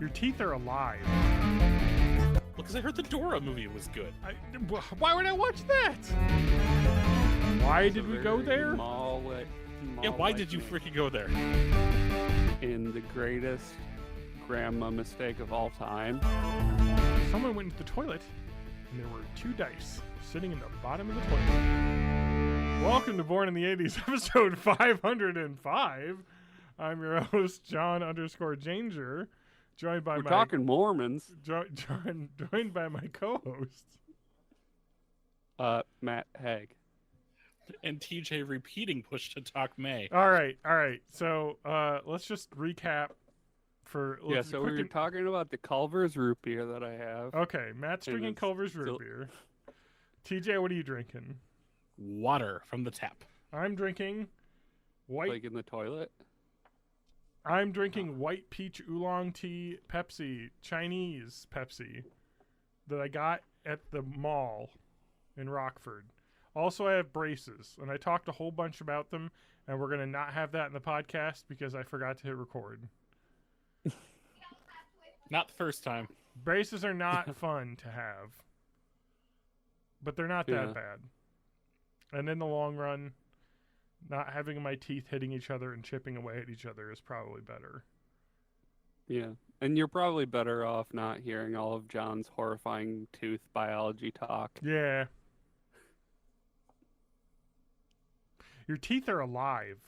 Your teeth are alive. Well, because I heard the Dora movie was good. Why would I watch that? Why did we go there? Yeah, why did you freaking go there? In the greatest grandma mistake of all time. Someone went into the toilet, and there were 2 dice sitting in the bottom of the toilet. Welcome to Born in the 80s, episode 505. I'm your host, John_Janger, joined by We're talking Mormons. joined by my co-host, Matt Haig. And TJ repeating push to talk May. All right. So let's just recap. We were talking about the Culver's root beer that I have. Okay, Matt's drinking Culver's root beer. TJ, what are you drinking? Water from the tap. I'm drinking white. Like in the toilet? I'm drinking white peach oolong tea Pepsi, Chinese Pepsi, that I got at the mall in Rockford. Also, I have braces, and I talked a whole bunch about them, and we're going to not have that in the podcast because I forgot to hit record. Not the first time. Braces are not fun to have, but they're not that bad. And in the long run, not having my teeth hitting each other and chipping away at each other is probably better. Yeah, and you're probably better off not hearing all of John's horrifying tooth biology talk. Yeah. Your teeth are alive.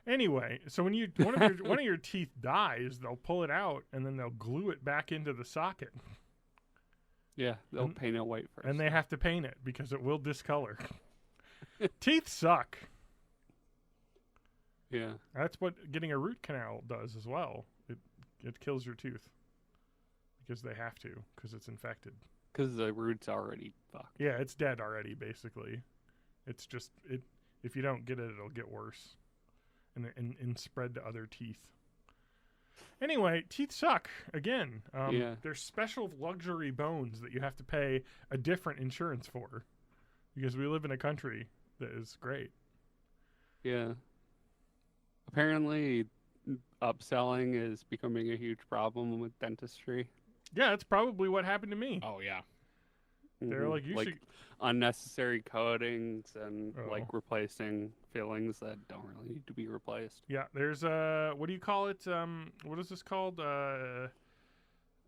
Anyway, so when one of your teeth dies, they'll pull it out and then they'll glue it back into the socket. Yeah, they'll paint it white first. And they have to paint it because it will discolor. Teeth suck. Yeah. That's what getting a root canal does as well. It kills your tooth because they have to, because it's infected. Because the root's already fucked. Yeah, it's dead already, basically. It's just if you don't get it, it'll get worse and spread to other teeth. Anyway, teeth suck again. There's special luxury bones that you have to pay a different insurance for because we live in a country that is great. Yeah. Apparently, upselling is becoming a huge problem with dentistry. Yeah, that's probably what happened to me. Oh yeah. They're like, you should unnecessary coatings and like replacing fillings that don't really need to be replaced. Yeah, there's what do you call it? What is this called?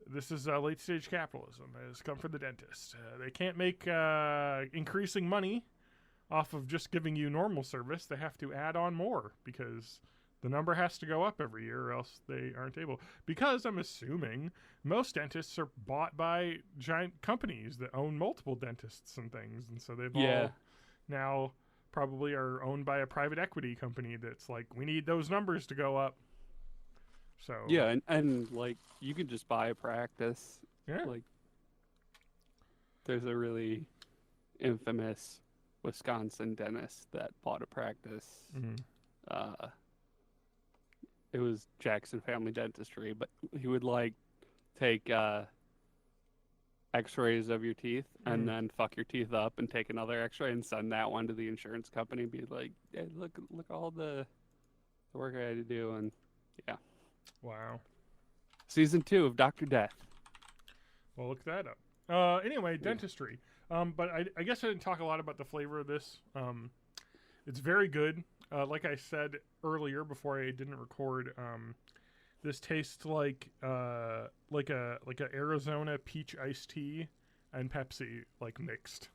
This is late stage capitalism. It's come for the dentist. They can't make increasing money off of just giving you normal service. They have to add on more because the number has to go up every year or else they aren't able. Because I'm assuming most dentists are bought by giant companies that own multiple dentists and things. And so they've all now probably are owned by a private equity company that's like, we need those numbers to go up. So yeah, and like you could just buy a practice. Yeah. Like there's a really infamous Wisconsin dentist that bought a practice. Mm-hmm. It was Jackson Family Dentistry, but he would like take x-rays of your teeth and then fuck your teeth up and take another x-ray and send that one to the insurance company and be like, hey, look all the work I had to do. And yeah. Wow. Season 2 of Dr. Death. Well, look that up. Anyway, dentistry. But I guess I didn't talk a lot about the flavor of this. It's very good. Like I said earlier before I didn't record, this tastes like a Arizona peach iced tea and Pepsi like mixed.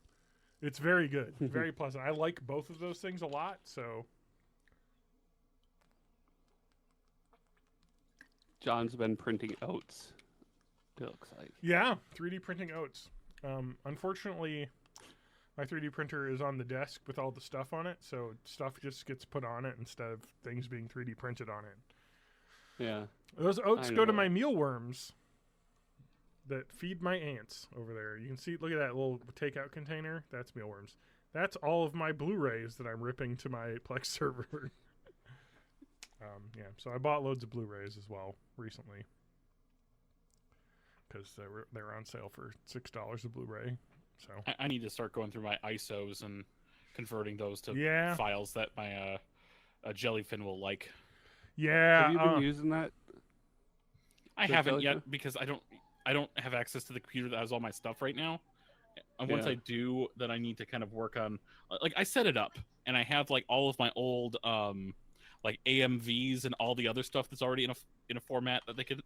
It's very good, very pleasant. I like both of those things a lot. So John's been printing oats. It looks like. Yeah, 3D printing oats. Unfortunately, my 3D printer is on the desk with all the stuff on it, so stuff just gets put on it instead of things being 3D printed on it. Yeah. Those oats go to my mealworms that feed my ants over there. You can see, look at that little takeout container. That's mealworms. That's all of my Blu-rays that I'm ripping to my Plex server. So I bought loads of Blu-rays as well recently because they were on sale for $6 a Blu-ray. So I need to start going through my ISOs and converting those to files that my a jellyfin will like. Yeah. Have you been using that? I haven't yet because I don't have access to the computer that has all my stuff right now. And once I do, then I need to kind of work on, like, I set it up and I have like all of my old like AMVs and all the other stuff that's already in a format that they can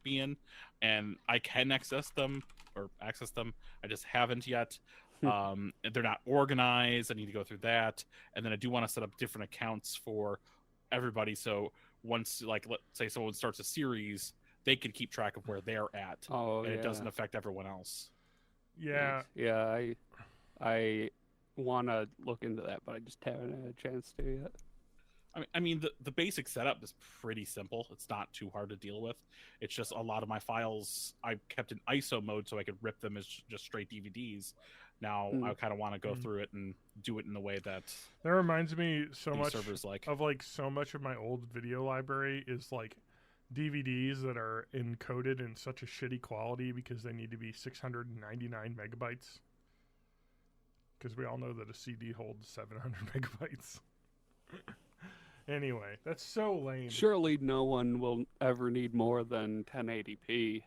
be in, and I can access them. I just haven't yet. And they're not organized. I need to go through that, and then I do want to set up different accounts for everybody. So once, like, let's say someone starts a series, they can keep track of where they're at, and it doesn't affect everyone else. Yeah. Yeah, I want to look into that, but I just haven't had a chance to yet. I mean, the basic setup is pretty simple. It's not too hard to deal with. It's just a lot of my files I kept in ISO mode so I could rip them as just straight DVDs. Now I kind of want to go through it and do it in the way that reminds me so much servers like. of like so much of my old video library is like DVDs that are encoded in such a shitty quality because they need to be 699 megabytes. Because we all know that a CD holds 700 megabytes. Anyway, that's so lame. Surely no one will ever need more than 1080p.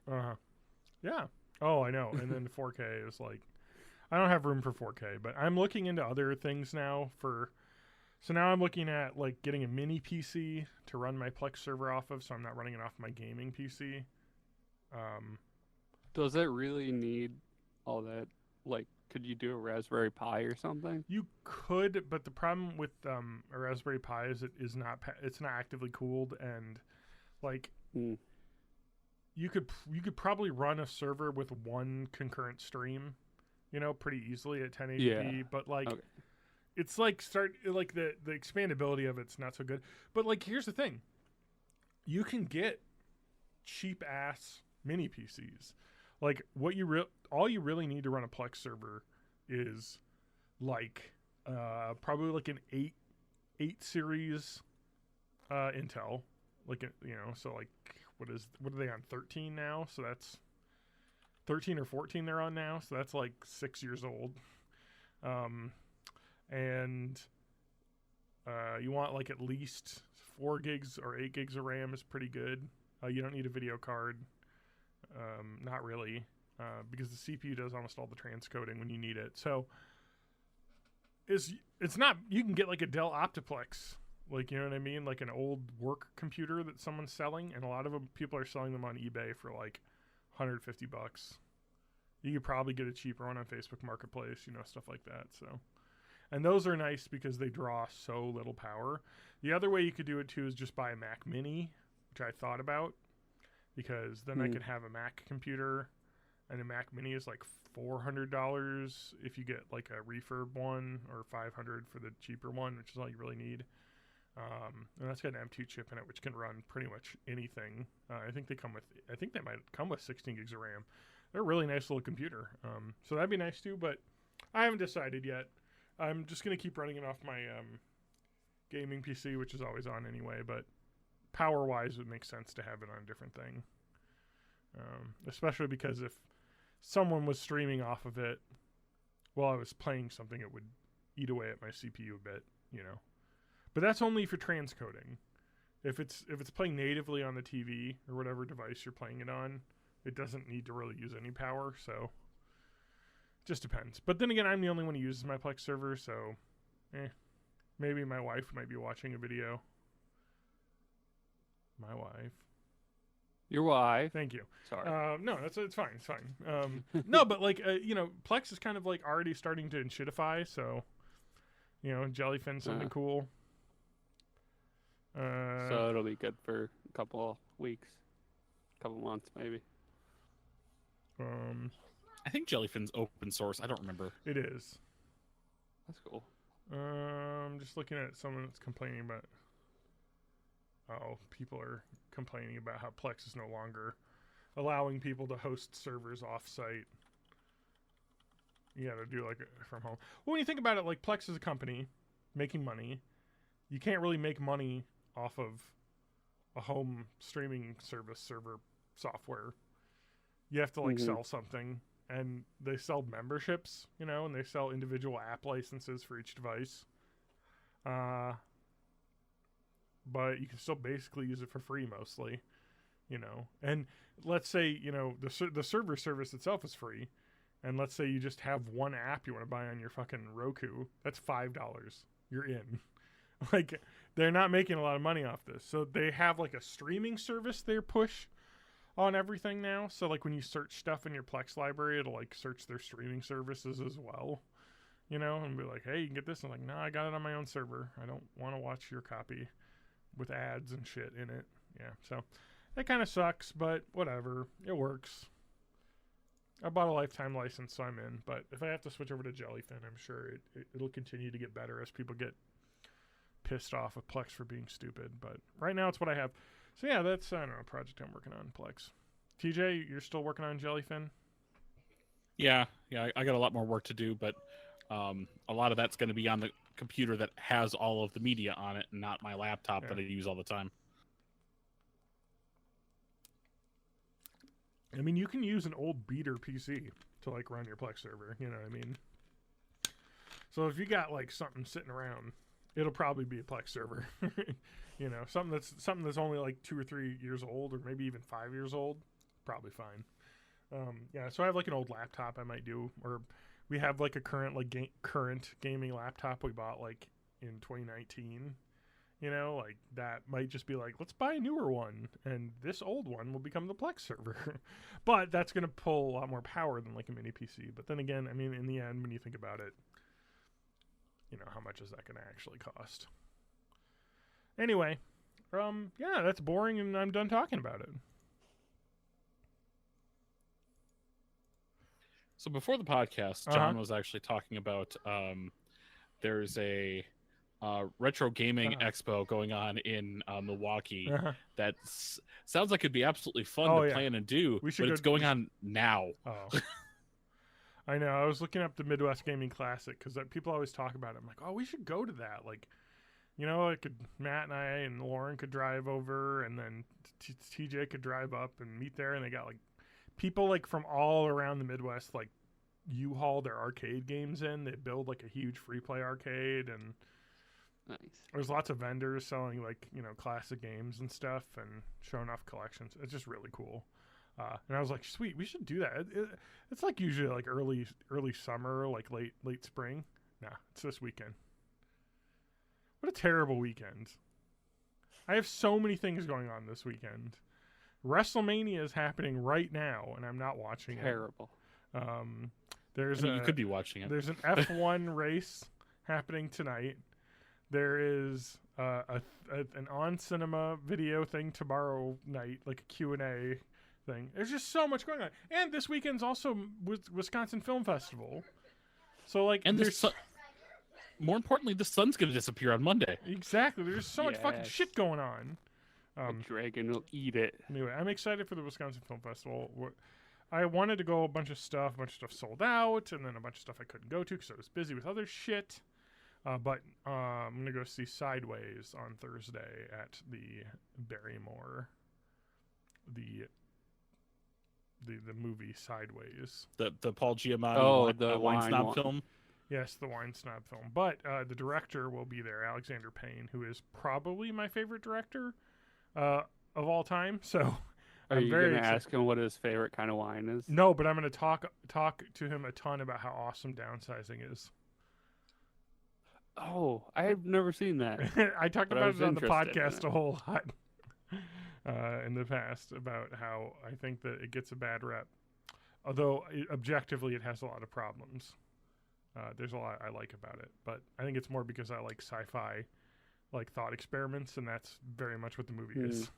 Yeah. Oh, I know. And then 4K is like, I don't have room for 4K, but I'm looking into other things now so now I'm looking at like getting a mini PC to run my Plex server off of, so I'm not running it off my gaming PC. Does it really need all that? Like, could you do a Raspberry Pi or something? You could, but the problem with a Raspberry Pi is it's not actively cooled, and like you could probably run a server with one concurrent stream, pretty easily at 1080p. But like it's like the expandability of it's not so good. But like here's the thing, you can get cheap ass mini PCs. Like all you really need to run a Plex server is like probably like an 8 series Intel, like so like what are they on, 13 now? So that's 13 or 14 they're on now, so that's like 6 years old. And you want like at least 4 gigs or 8 gigs of RAM is pretty good. You don't need a video card. Not really, because the CPU does almost all the transcoding when you need it. So it's not, you can get like a Dell Optiplex, like, you know what I mean? Like an old work computer that someone's selling, and a lot of them, people are selling them on eBay for like $150. You could probably get a cheaper one on Facebook Marketplace, stuff like that. So, and those are nice because they draw so little power. The other way you could do it too is just buy a Mac Mini, which I thought about, because then I could have a Mac computer, and a Mac Mini is like $400 if you get like a refurb one, or $500 for the cheaper one, which is all you really need. And that's got an M2 chip in it, which can run pretty much anything. I think they might come with 16 gigs of RAM. They're a really nice little computer. So that'd be nice too, but I haven't decided yet. I'm just going to keep running it off my gaming PC, which is always on anyway, but power-wise, it would make sense to have it on a different thing. Especially because if someone was streaming off of it while I was playing something, it would eat away at my CPU a bit, But that's only for transcoding. If it's playing natively on the TV or whatever device you're playing it on, it doesn't need to really use any power, so it just depends. But then again, I'm the only one who uses my Plex server, so maybe my wife might be watching a video. My wife. Your wife. Thank you. Sorry. No, it's fine. It's fine. No, but like Plex is kind of like already starting to shitify, so Jellyfin's something cool. So it'll be good for a couple weeks, couple months maybe. I think Jellyfin's open source. I don't remember. It is. That's cool. I'm just looking at someone that's complaining about. Oh, people are complaining about how Plex is no longer allowing people to host servers off-site. You got to do like from home. Well, when you think about it, like Plex is a company making money. You can't really make money off of a home streaming service server software. You have to like sell something, and they sell memberships, and they sell individual app licenses for each device. But you can still basically use it for free mostly. And let's say, the server service itself is free. And let's say you just have one app you want to buy on your fucking Roku. That's $5. You're in. Like, they're not making a lot of money off this. So they have like a streaming service they push on everything now. So like when you search stuff in your Plex library, it'll like search their streaming services as well. And be like, hey, you can get this. I'm like, no, I got it on my own server. I don't want to watch your copy with ads and shit in it. Yeah, so that kind of sucks, but whatever. It works. I bought a lifetime license, so I'm in. But if I have to switch over to Jellyfin, I'm sure it'll continue to get better as people get pissed off with Plex for being stupid. But right now, it's what I have. So yeah, that's, I don't know, a project I'm working on, Plex. TJ, you're still working on Jellyfin? Yeah, I got a lot more work to do, but a lot of that's going to be on the computer that has all of the media on it, and not my laptop that I use all the time. I mean, you can use an old beater PC to like run your Plex server. You know what I mean? So if you got like something sitting around, it'll probably be a Plex server. Something that's only like 2 or 3 years old, or maybe even 5 years old, probably fine. So I have like an old laptop I might do, or we have like a current gaming laptop we bought like in 2019. Like that might just be like, let's buy a newer one, and this old one will become the Plex server. But that's going to pull a lot more power than like a mini PC. But then again, I mean, in the end, when you think about it, how much is that going to actually cost? Anyway, that's boring, and I'm done talking about it. So before the podcast, John was actually talking about there's a retro gaming expo going on in Milwaukee that sounds like it'd be absolutely fun to plan and do, but it's going on now. Oh. I know. I was looking up the Midwest Gaming Classic because people always talk about it. I'm like, oh, we should go to that. Like, Matt and I and Lauren could drive over, and then TJ could drive up and meet there, and they got like people like from all around the Midwest, like U-Haul their arcade games in. They build like a huge free play arcade, and nice. There's lots of vendors selling like, classic games and stuff and showing off collections. It's just really cool. And I was like, sweet, we should do that. It's like usually like early summer, like late spring. Nah, it's this weekend. What a terrible weekend. I have so many things going on this weekend. WrestleMania is happening right now, and I'm not watching Terrible. it. You could be watching it. There's an F1 race happening tonight. There is an on-cinema video thing tomorrow night, like a Q&A thing. There's just so much going on. And this weekend's also Wisconsin Film Festival. So, like... And more importantly, the sun's going to disappear on Monday. Exactly. There's so much fucking shit going on. The dragon will eat it. Anyway, I'm excited for the Wisconsin Film Festival. I wanted to go a bunch of stuff sold out, and then a bunch of stuff I couldn't go to because I was busy with other shit. But I'm going to go see Sideways on Thursday at the Barrymore. The movie Sideways. The Paul Giamatti the wine snob film? Yes, the wine snob film. But the director will be there, Alexander Payne, who is probably my favorite director of all time. So Are you going to ask him what his favorite kind of wine is? No, but I'm going to talk to him a ton about how awesome Downsizing is. Oh, I've never seen that. I talked about it on the podcast a whole lot in the past about how I think that it gets a bad rep. Although, objectively, it has a lot of problems. There's a lot I like about it. But I think it's more because I like sci-fi, like thought experiments, and that's very much what the movie is.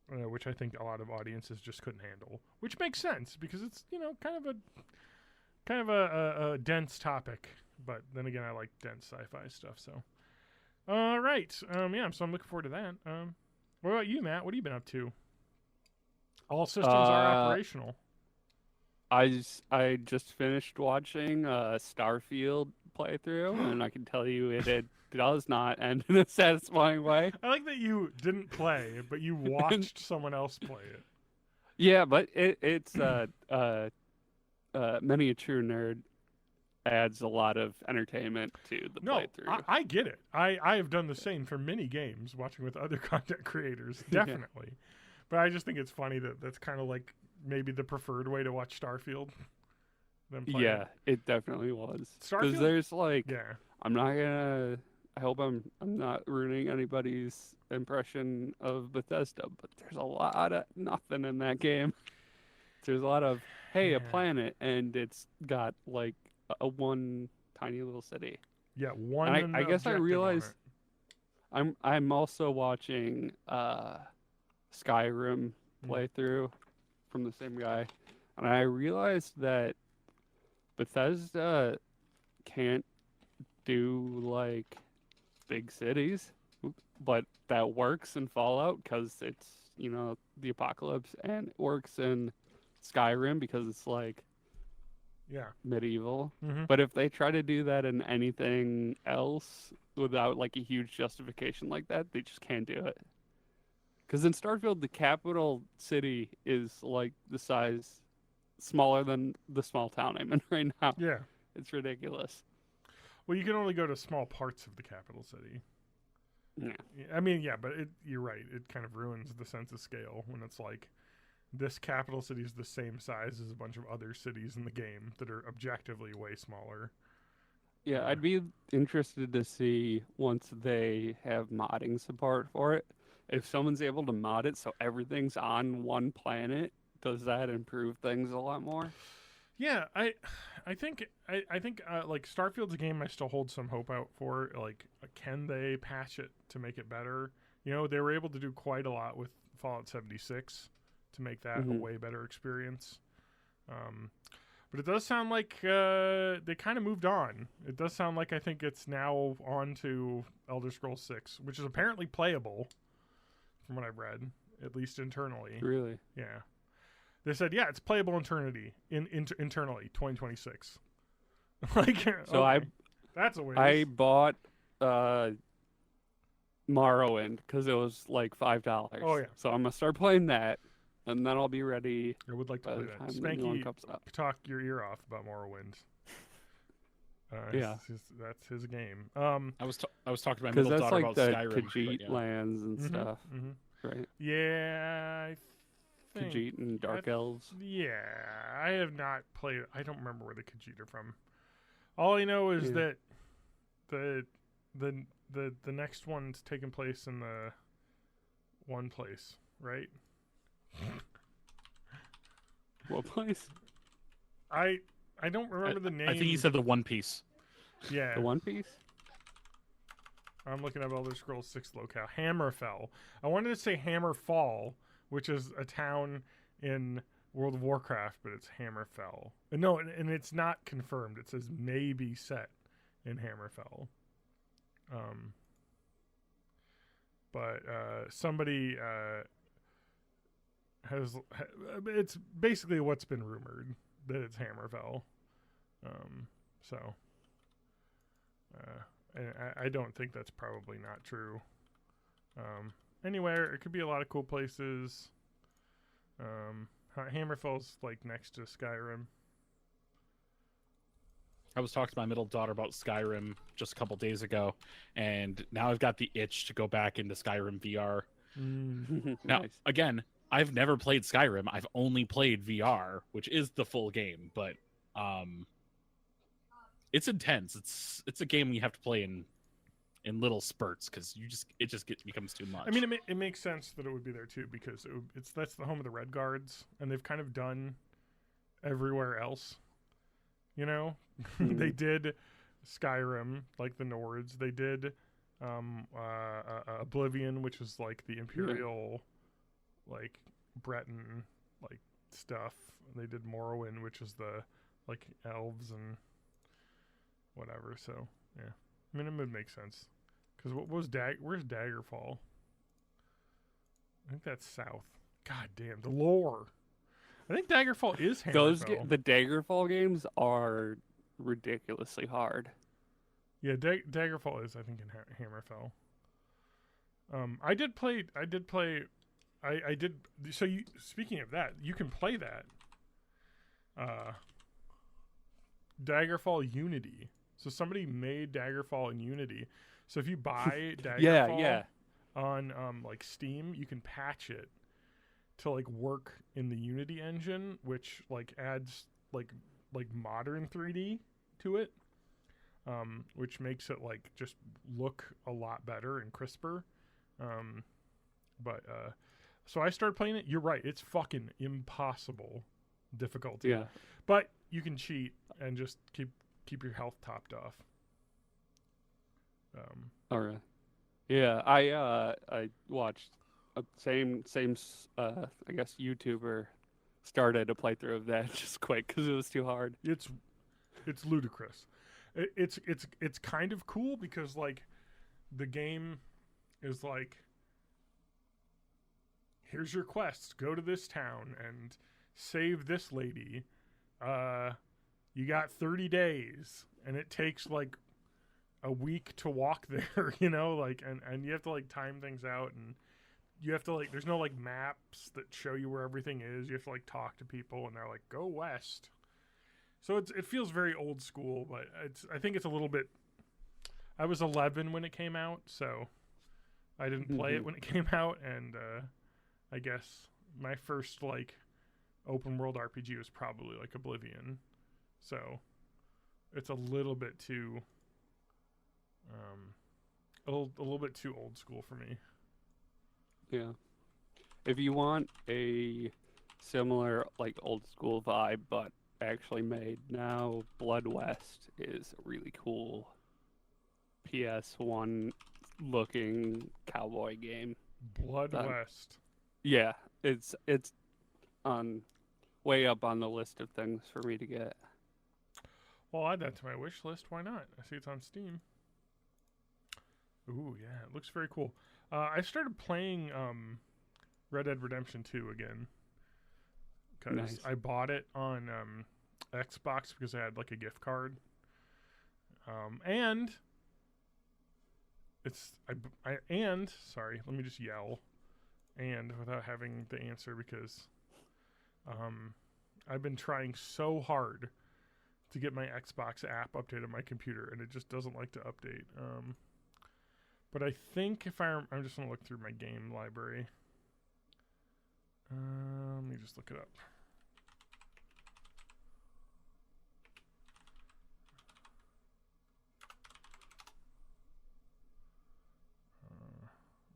Which I think a lot of audiences just couldn't handle. Which makes sense, because it's, kind of a dense topic. But then again, I like dense sci-fi stuff, so. All right. So I'm looking forward to that. What about you, Matt? What have you been up to? All systems are operational. I just finished watching Starfield playthrough, and I can tell you it does not end in a satisfying way. I like that you didn't play, but you watched someone else play it. Yeah, but it's miniature nerd adds a lot of entertainment to the No, playthrough. I get it. I have done the same for many games, watching with other content creators, definitely. But I just think it's funny that that's kind of like maybe the preferred way to watch Starfield. Yeah, it definitely was. Because Starfield- there's like, Yeah. I'm not gonna. I hope I'm not ruining anybody's impression of Bethesda, but there's a lot of nothing in that game. There's a lot of a Yeah. planet, and it's got like a one tiny little city. Yeah, one. And I guess I objective on realized it. I'm also watching Skyrim playthrough from the same guy, and I realized that Bethesda can't do like big cities, but that works in Fallout because it's the apocalypse, and it works in Skyrim because it's like Yeah. medieval. Mm-hmm. But if they try to do that in anything else without like a huge justification like that, they just can't do it. Because in Starfield, the capital city is like the size smaller than the small town I'm in right now. Yeah. It's ridiculous. Well, you can only go to small parts of the capital city. Yeah. I mean, yeah, but you're right. It kind of ruins the sense of scale when it's like this capital city is the same size as a bunch of other cities in the game that are objectively way smaller. Yeah, I'd be interested to see once they have modding support for it. If someone's able to mod it so everything's on one planet, does that improve things a lot more? Yeah, I think like Starfield's a game I still hold some hope out for. Like, can they patch it to make it better? You know, they were able to do quite a lot with Fallout 76 to make that a way better experience. But it does sound like they kind of moved on. It does sound like I think it's now on to Elder Scrolls 6, which is apparently playable from what I've read, at least internally. Really? Yeah. They said, yeah, it's playable internally, 2026. Like, so okay. That's a waste. I bought Morrowind because it was like $5. Oh, yeah. So I'm gonna start playing that, and then I'll be ready I would like to by play the that. time the new one Spanky, comes up. talk your ear off about Morrowind. Yeah. That's his game. I was talking to my Because middle that's daughter like about the Skyrim. Khajiit but yeah. lands and stuff, right? Yeah, I think. Khajiit and Dark Elves. Yeah, I have not played. I don't remember where the Khajiit are from. All I know is that the next one's taking place in the one place, right? What place? I don't remember the name. I think he said the One Piece. Yeah. The One Piece? I'm looking up Elder Scrolls 6 locale. Hammerfell. I wanted to say Hammerfall, which is a town in World of Warcraft, but it's Hammerfell. No, and it's not confirmed. It says maybe set in Hammerfell. But somebody it's basically what's been rumored, that it's Hammerfell. And I don't think that's probably not true. Anywhere, it could be a lot of cool places. Hammerfell's like next to Skyrim. I was talking to my middle daughter about Skyrim just a couple days ago, and now I've got the itch to go back into Skyrim VR. Now, Nice. again, I've never played Skyrim. I've only played VR, which is the full game, but it's intense. It's a game you have to play in little spurts because it just becomes too much. I mean, it makes sense that it would be there too because that's the home of the Red Guards, and they've kind of done everywhere else. You know, they did Skyrim, like the Nords. They did Oblivion, which was like the Imperial, like Breton, like stuff. And they did Morrowind, which is the like elves and whatever. So yeah, I mean, it would make sense. Because where's Daggerfall? I think that's south. God damn, the lore. I think Daggerfall is Hammerfell. The Daggerfall games are ridiculously hard. Yeah, Daggerfall is, I think, in Hammerfell. I did play. So speaking of that, you can play that. Daggerfall Unity. So somebody made Daggerfall in Unity. So if you buy Daggerfall yeah. on like Steam, you can patch it to like work in the Unity engine, which like adds like modern 3D to it, which makes it like just look a lot better and crisper. So I started playing it. You're right, it's fucking impossible difficulty. Yeah. But you can cheat and just keep your health topped off. All right. Yeah, I watched same I guess YouTuber started a playthrough of that just quick because it was too hard. It's ludicrous. It's kind of cool because like the game is like, here's your quest, go to this town and save this lady. You got 30 days and it takes like a week to walk there, you know, like, and you have to like time things out, and you have to like, there's no like maps that show you where everything is. You have to like talk to people and they're like, go west. So it feels very old school, but I think it's a little bit, I was 11 when it came out, so I didn't play it when it came out. And I guess my first like open world RPG was probably like Oblivion. So it's a little bit too a little bit too old school for me. Yeah. If you want a similar like old school vibe but actually made now, Blood West is a really cool PS1 looking cowboy game. Blood West. Yeah, it's on way up on the list of things for me to get. Well, I'll add that to my wish list. Why not? I see it's on Steam. Ooh, yeah, it looks very cool. I started playing Red Dead Redemption 2 again because Nice. I bought it on Xbox because I had like a gift card, and sorry, let me just yell and without having the answer because I've been trying so hard to get my Xbox app updated on my computer, and it just doesn't like to update. But I think if I'm just going to look through my game library. Let me just look it up.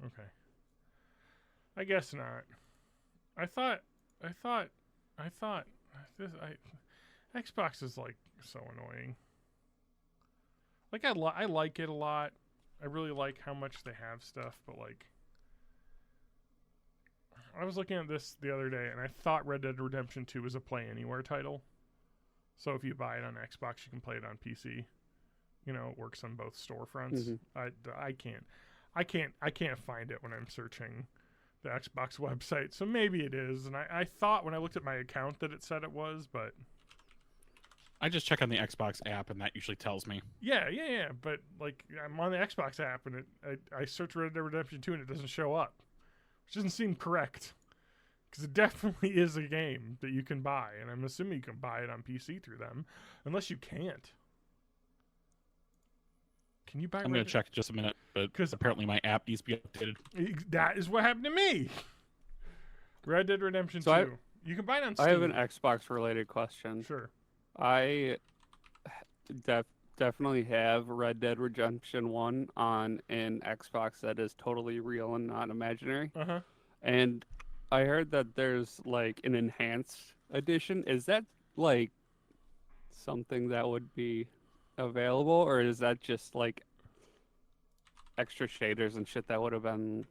Okay. I guess not. I thought Xbox is like so annoying. Like I like it a lot. I really like how much they have stuff, but like I was looking at this the other day and I thought Red Dead Redemption 2 was a play anywhere title. So if you buy it on Xbox, you can play it on PC. You know, it works on both storefronts. Mm-hmm. I can't find it when I'm searching the Xbox website. So maybe it is, and I thought when I looked at my account that it said it was, but I just check on the Xbox app, and that usually tells me. Yeah. But like, I'm on the Xbox app, and I search Red Dead Redemption 2, and it doesn't show up, which doesn't seem correct, because it definitely is a game that you can buy, and I'm assuming you can buy it on PC through them, unless you can't. Can you buy? I'm going to check in just a minute, but because apparently my app needs to be updated. That is what happened to me. Red Dead Redemption 2. You can buy it on Steam. I have an Xbox related question. Sure. I definitely have Red Dead Redemption 1 on an Xbox that is totally real and not imaginary. Uh-huh. And I heard that there's like an enhanced edition. Is that like something that would be available, or is that just like extra shaders and shit that would have been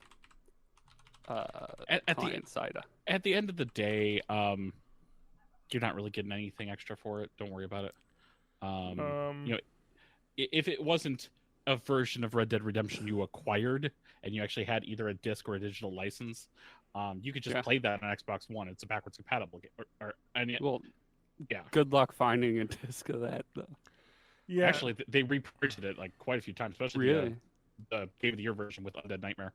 client side? At the end of the day, you're not really getting anything extra for it. Don't worry about it. You know, if it wasn't a version of Red Dead Redemption you acquired and you actually had either a disc or a digital license, you could just play that on Xbox One. It's a backwards compatible game. Yeah. Good luck finding a disc of that, though. Yeah. Actually, they reprinted it like quite a few times, especially the Game of the Year version with Undead Nightmare.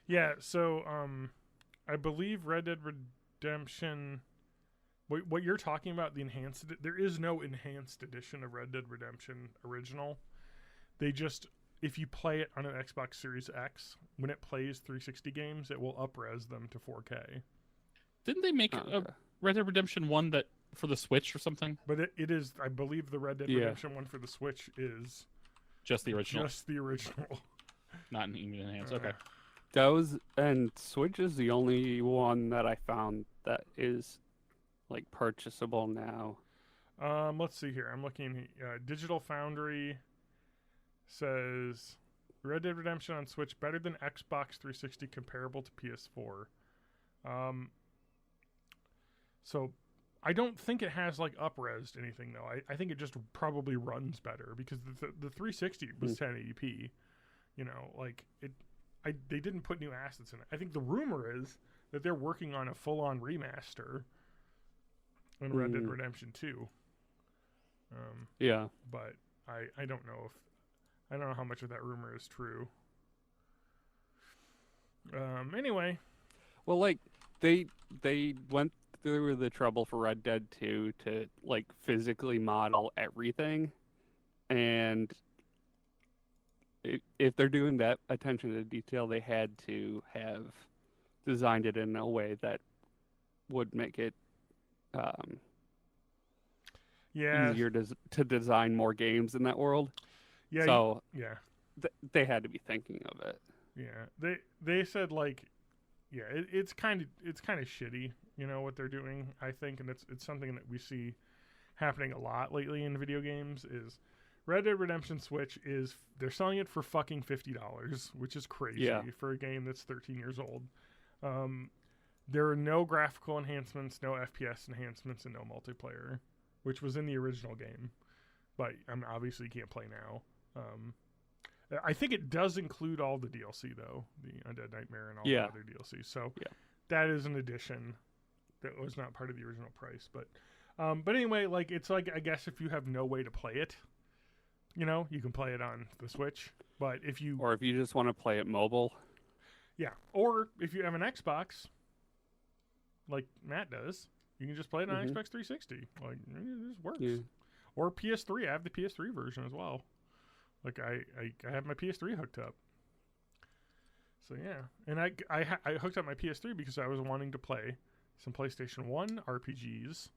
Yeah. So, I believe Red Dead Redemption What you're talking about, the enhanced, there is no enhanced edition of Red Dead Redemption original. They just, if you play it on an Xbox Series X, when it plays 360 games, it will up-res them to 4K. Didn't they make a Red Dead Redemption 1 that for the Switch or something? But it is, I believe the Red Dead Redemption 1 for the Switch is just the original. Just the original. Not even enhanced. Okay. And Switch is the only one that I found that is like purchasable now. Let's see here. I'm looking. Digital Foundry says Red Dead Redemption on Switch better than Xbox 360, comparable to PS4. So I don't think it has like up-resed anything though. I think it just probably runs better because the 360 was 1080p. You know, like they didn't put new assets in it. I think the rumor is that they're working on a full-on remaster on Red Dead Redemption 2. But I don't know I don't know how much of that rumor is true. Anyway. Well, like they went through the trouble for Red Dead 2 to like physically model everything, and if they're doing that attention to detail, they had to have designed it in a way that would make it easier to design more games in that world. Yeah. So they had to be thinking of it. Yeah. They said like, yeah, it's kind of shitty, you know, what they're doing, I think, and it's something that we see happening a lot lately in video games is Red Dead Redemption Switch they're selling it for fucking $50, which is crazy for a game that's 13 years old. There are no graphical enhancements, no FPS enhancements, and no multiplayer, which was in the original game, but obviously you can't play now. I think it does include all the DLC though, the Undead Nightmare and all the other DLC. So that is an addition that was not part of the original price. But anyway, like it's like I guess if you have no way to play it, you know, you can play it on the Switch. But if you just want to play it mobile, or if you have an Xbox, like Matt does, you can just play it on Xbox 360. Like this works. Yeah. Or PS3. I have the PS3 version as well. Like I have my PS3 hooked up. So yeah, and I hooked up my PS3 because I was wanting to play some PlayStation 1 RPGs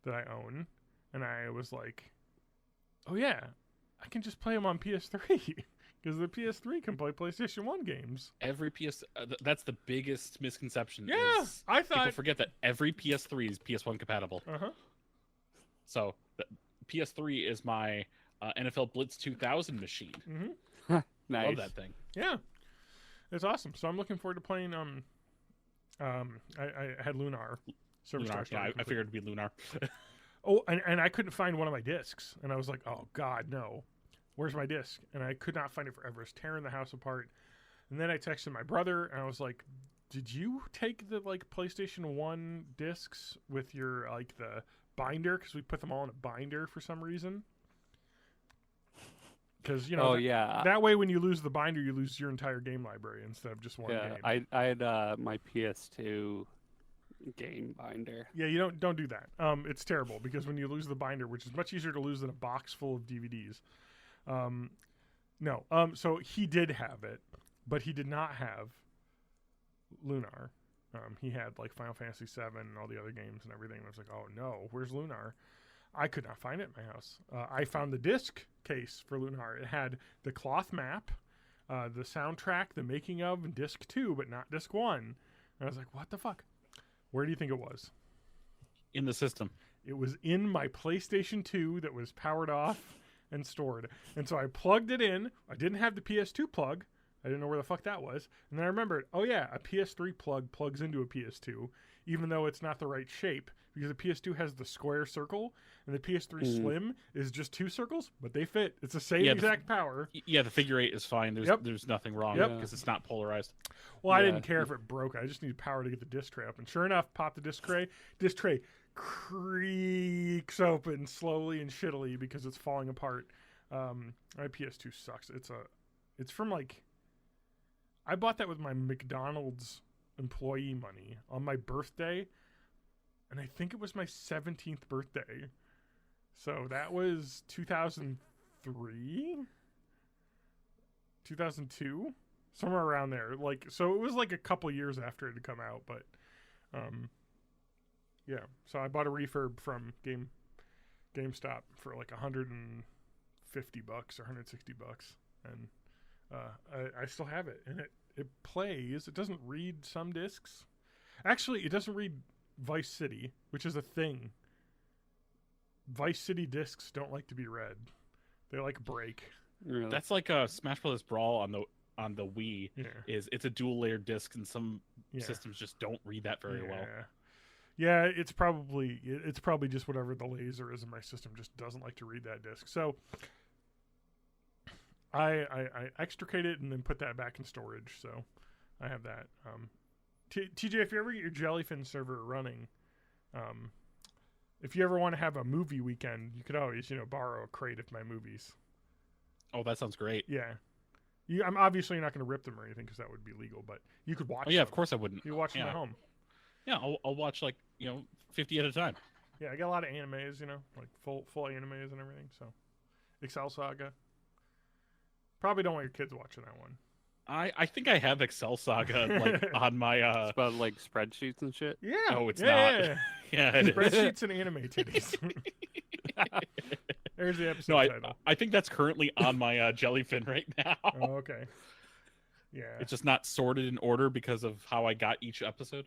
that I own, and I was like, oh yeah, I can just play them on PS3 because the PS3 can play PlayStation 1 games. Every that's the biggest misconception. Yeah, I thought people forget that every PS3 is PS1 compatible. So the PS3 is my NFL Blitz 2000 machine. Nice. Love that thing. Yeah, it's awesome. So I'm looking forward to playing. I had Lunar. Lunar. Yeah, I figured it'd be Lunar. Oh, and I couldn't find one of my discs, and I was like, oh God, no, where's my disc? And I could not find it forever. I was tearing the house apart. And then I texted my brother, and I was like, did you take the like PlayStation 1 discs with your like the binder? Because we put them all in a binder for some reason. Because, you know, that way when you lose the binder, you lose your entire game library instead of just one game. I had my PS2 game binder. Yeah, you don't do that. It's terrible because when you lose the binder, which is much easier to lose than a box full of DVDs. So he did have it, but he did not have Lunar. He had like Final Fantasy VII and all the other games and everything. And I was like, oh no, where's Lunar? I could not find it in my house. I found the disc case for Lunar. It had the cloth map, the soundtrack, the making of, and disc 2, but not disc 1. And I was like, what the fuck? Where do you think it was? In the system. It was in my PlayStation 2 that was powered off and stored. And so I plugged it in. I didn't have the PS2 plug. I didn't know where the fuck that was. And then I remembered, oh yeah, a PS3 plug plugs into a PS2, even though it's not the right shape. Because the PS2 has the square circle, and the PS3 Slim is just 2 circles, but they fit. It's the same exact power. Yeah, the figure 8 is fine. There's nothing wrong because it's not polarized. Well, I didn't care if it broke. I just needed power to get the disc tray up. And sure enough, pop the disc tray. Disc tray creaks open slowly and shittily because it's falling apart. My PS2 sucks. It's from like, I bought that with my McDonald's employee money on my birthday. and I think it was my 17th birthday. So that was 2003, 2002, somewhere around there. Like, so it was like a couple years after it had come out, but yeah. So I bought a refurb from GameStop for like $150 or $160, and I still have it, and it plays. It doesn't read some discs. Actually, it doesn't read Vice City, which is a thing. Vice City discs don't like to be read; they like break. Really? That's like a Smash Bros. Brawl on the Wii. Yeah. It's a dual layer disc, and some Yeah. systems just don't read that very well. Yeah, it's probably just whatever the laser is in my system just doesn't like to read that disc. So I extricate it and then put that back in storage. So I have that. TJ, if you ever get your Jellyfin server running, if you ever want to have a movie weekend, you could always borrow a crate of my movies. Oh, that sounds great. Yeah. I'm obviously not going to rip them or anything because that would be legal, but you could watch. Oh yeah, them. of course I wouldn't. You watch them at home. Yeah, I'll watch 50 at a time. Yeah, I got a lot of animes, like full animes and everything. So, Excel Saga. Probably don't want your kids watching that one. I think I have Excel Saga on my. It's about like spreadsheets and shit. Yeah. No, it's yeah, not. Yeah. Yeah, it is. Spreadsheets and anime titties. There's the episode No, title. I think that's currently on my Jellyfin right now. Oh, okay. Yeah. It's just not sorted in order because of how I got each episode.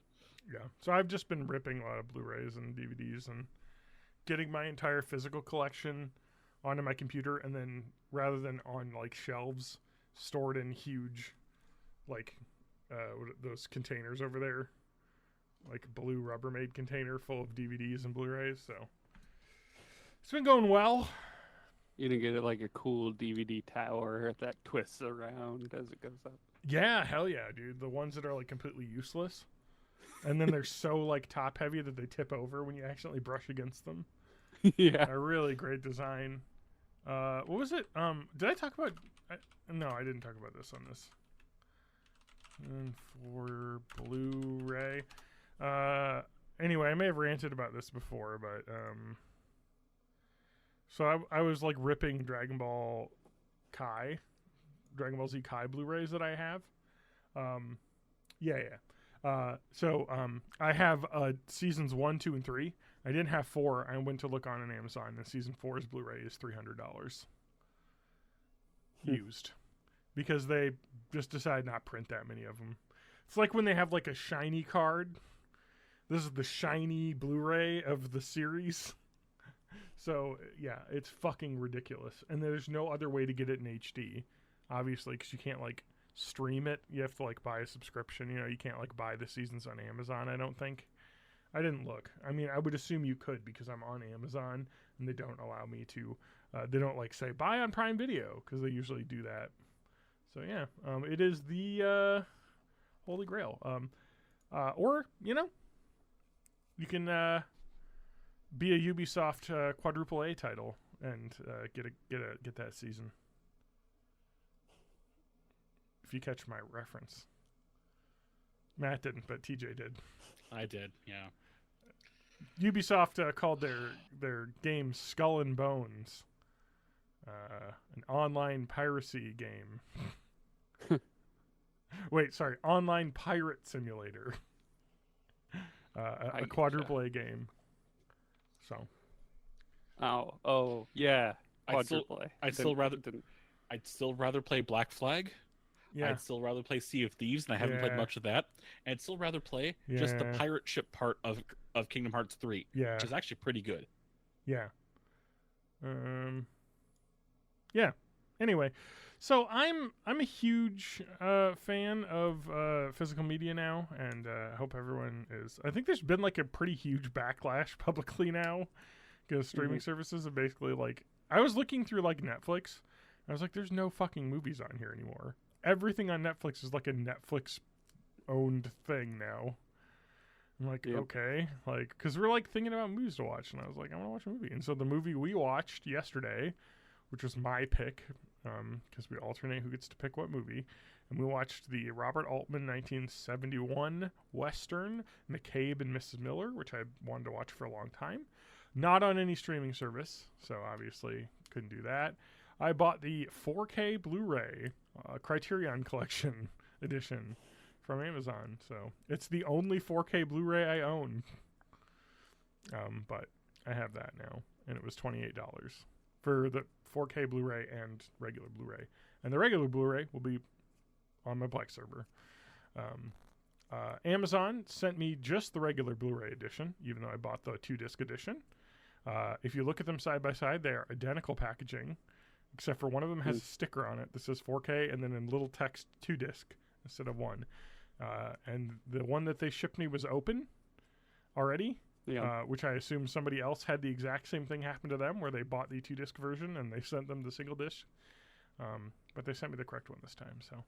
Yeah. So I've just been ripping a lot of Blu-rays and DVDs and getting my entire physical collection onto my computer, and then rather than on like shelves stored in huge those containers over there, like blue Rubbermaid container full of DVDs and Blu-rays. So it's been going well. You didn't get it like a cool DVD tower that twists around as it goes up. Yeah, hell yeah, dude. The ones that are like completely useless. And then they're so like top heavy that they tip over when you accidentally brush against them. Yeah. A really great design. What was it? Did I talk about? No, I didn't talk about this on this. And for Blu-ray. Anyway, I may have ranted about this before, but so I was like ripping Dragon Ball Z Kai Blu-rays that I have. So I have seasons 1, 2, and 3. I didn't have 4. I went to look on Amazon, and season 4's Blu-ray is $300 used because they just decided not print that many of them. It's like when they have like a shiny card. This is the shiny Blu-ray of the series. So yeah, it's fucking ridiculous, and there's no other way to get it in HD, obviously, because you can't like stream it. You have to like buy a subscription. You can't like buy the seasons on Amazon. I don't think. I didn't look. I mean, I would assume you could because I'm on Amazon and they don't allow me to. They don't like say buy on Prime Video because they usually do that. So yeah, it is the holy grail. Or you can be a Ubisoft quadruple A title and get that season. If you catch my reference. Matt didn't, but TJ did. I did, yeah. Ubisoft called their game Skull and Bones, an online piracy game. Wait, sorry, online pirate simulator. A quadruple A game. So. Oh, yeah. Quadruple A. I'd still rather play Black Flag. Yeah. I'd still rather play Sea of Thieves, and I haven't played much of that. And I'd still rather play just the pirate ship part of Kingdom Hearts 3, which is actually pretty good. Yeah. Yeah. Anyway, so I'm a huge fan of physical media now, and I hope everyone is. I think there's been like a pretty huge backlash publicly now because streaming services are basically like. I was looking through like Netflix. I was like, there's no fucking movies on here anymore. Everything on Netflix is like a Netflix owned thing now. I'm like, okay, like, because we're like thinking about movies to watch, and I was like, I want to watch a movie. And so the movie we watched yesterday, which was my pick, because we alternate who gets to pick what movie. And we watched the Robert Altman 1971 Western, McCabe and Mrs. Miller, which I wanted to watch for a long time. Not on any streaming service, so obviously couldn't do that. I bought the 4K Blu-ray Criterion Collection edition from Amazon, so it's the only 4K Blu-ray I own. But I have that now, and it was $28 for the 4K Blu-ray and regular Blu-ray. And the regular Blu-ray will be on my Plex server. Amazon sent me just the regular Blu-ray edition, even though I bought the 2-disc edition. If you look at them side by side, they are identical packaging, except for one of them has a sticker on it that says 4K and then in little text 2-disc instead of 1. And the one that they shipped me was open already, which I assume somebody else had the exact same thing happen to them, where they bought the 2-disc version and they sent them the single disc. But they sent me the correct one this time, so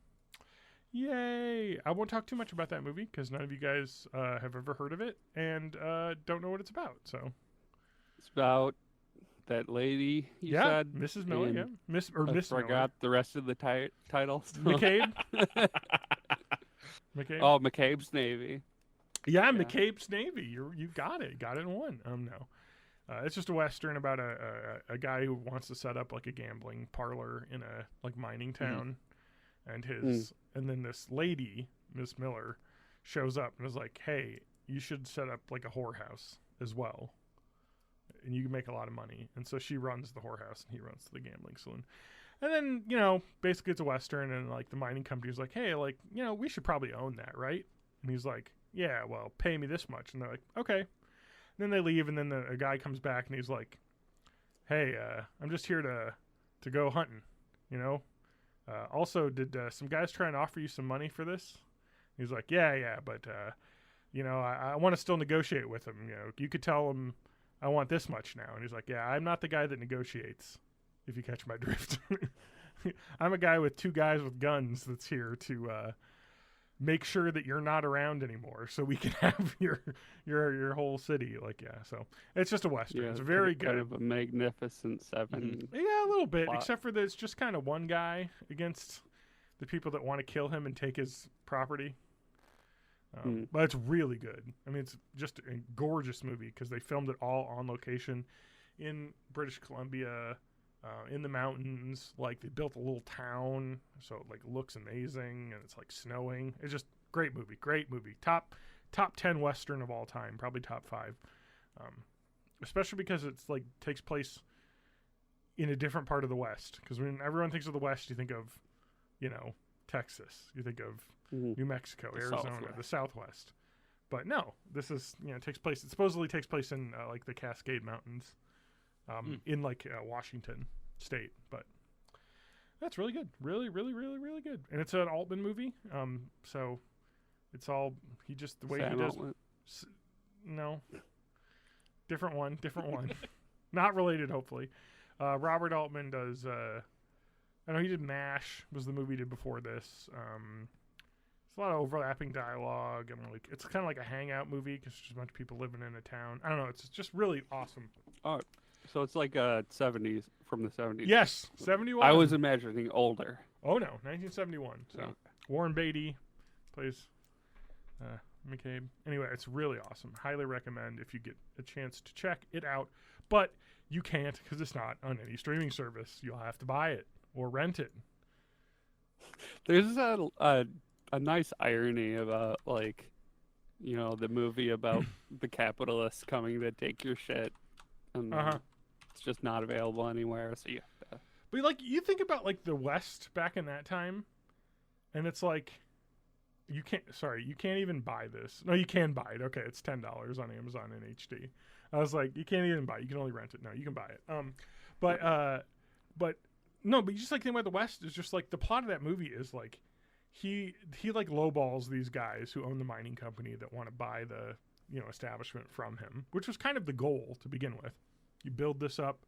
yay! I won't talk too much about that movie because none of you guys have ever heard of it and don't know what it's about. So It's about that lady you said. Mrs. Miller, and yeah. Miss Miller. forgot the rest of the title. McCabe. McCabe. Oh, McCabe's Navy. Yeah, McCabe's Navy. You got it. Got it in one. No. It's just a Western about a guy who wants to set up like a gambling parlor in a like mining town. And and then this lady, Miss Miller, shows up and is like, hey, you should set up like a whorehouse as well. And you can make a lot of money. And so she runs the whorehouse and he runs the gambling saloon. And then, basically it's a Western and like the mining company's like, hey, like, we should probably own that, right? And he's like, yeah, well, pay me this much. And they're like, okay. And then they leave and then a guy comes back and he's like, hey, I'm just here to go hunting, also, did some guys try and offer you some money for this? He's like, yeah, but, I want to still negotiate with them. You could tell them I want this much now. And he's like, yeah, I'm not the guy that negotiates, if you catch my drift. I'm a guy with 2 guys with guns that's here to make sure that you're not around anymore so we can have your whole city. Like, yeah, so it's just a Western. Yeah, it's very good. Kind of a Magnificent Seven. Yeah, a little bit, plot. except for that it's just kind of one guy against the people that want to kill him and take his property. But it's really good. I mean, it's just a gorgeous movie because they filmed it all on location in British Columbia, in the mountains. Like, they built a little town, so it like looks amazing, and it's like snowing. It's just great movie. Top 10 Western of all time, probably top 5. Especially because it's like takes place in a different part of the West. Because when everyone thinks of the West, you think of, Texas. You think of New Mexico, Arizona, the Southwest. But no, this is, it supposedly takes place in like the Cascade Mountains in like Washington State. But that's really good. Really, really, really, really good. And it's an Altman movie. So it's all, the way Sam he does. Altman. No. Different one. Not related, hopefully. Robert Altman does, I know he did MASH, was the movie he did before this. It's a lot of overlapping dialogue, and like it's kind of like a hangout movie because there's a bunch of people living in a town. I don't know. It's just really awesome. Oh, so it's like 70s, from the 70s. Yes, 71. I was imagining older. Oh no, 1971. So Okay. Warren Beatty plays McCabe. Anyway, it's really awesome. Highly recommend if you get a chance to check it out. But you can't because it's not on any streaming service. You'll have to buy it or rent it. There's a nice irony about, like, the movie about the capitalists coming to take your shit, and it's just not available anywhere. So But like you think about like the West back in that time, and it's like you can't even buy this. No, you can buy it. Okay, it's $10 on Amazon in HD. I was like, you can't even buy it. You can only rent it. No, you can buy it. But no, but you just like think about the West is just like the plot of that movie is like he like lowballs these guys who own the mining company that want to buy the establishment from him, which was kind of the goal to begin with. You build this up,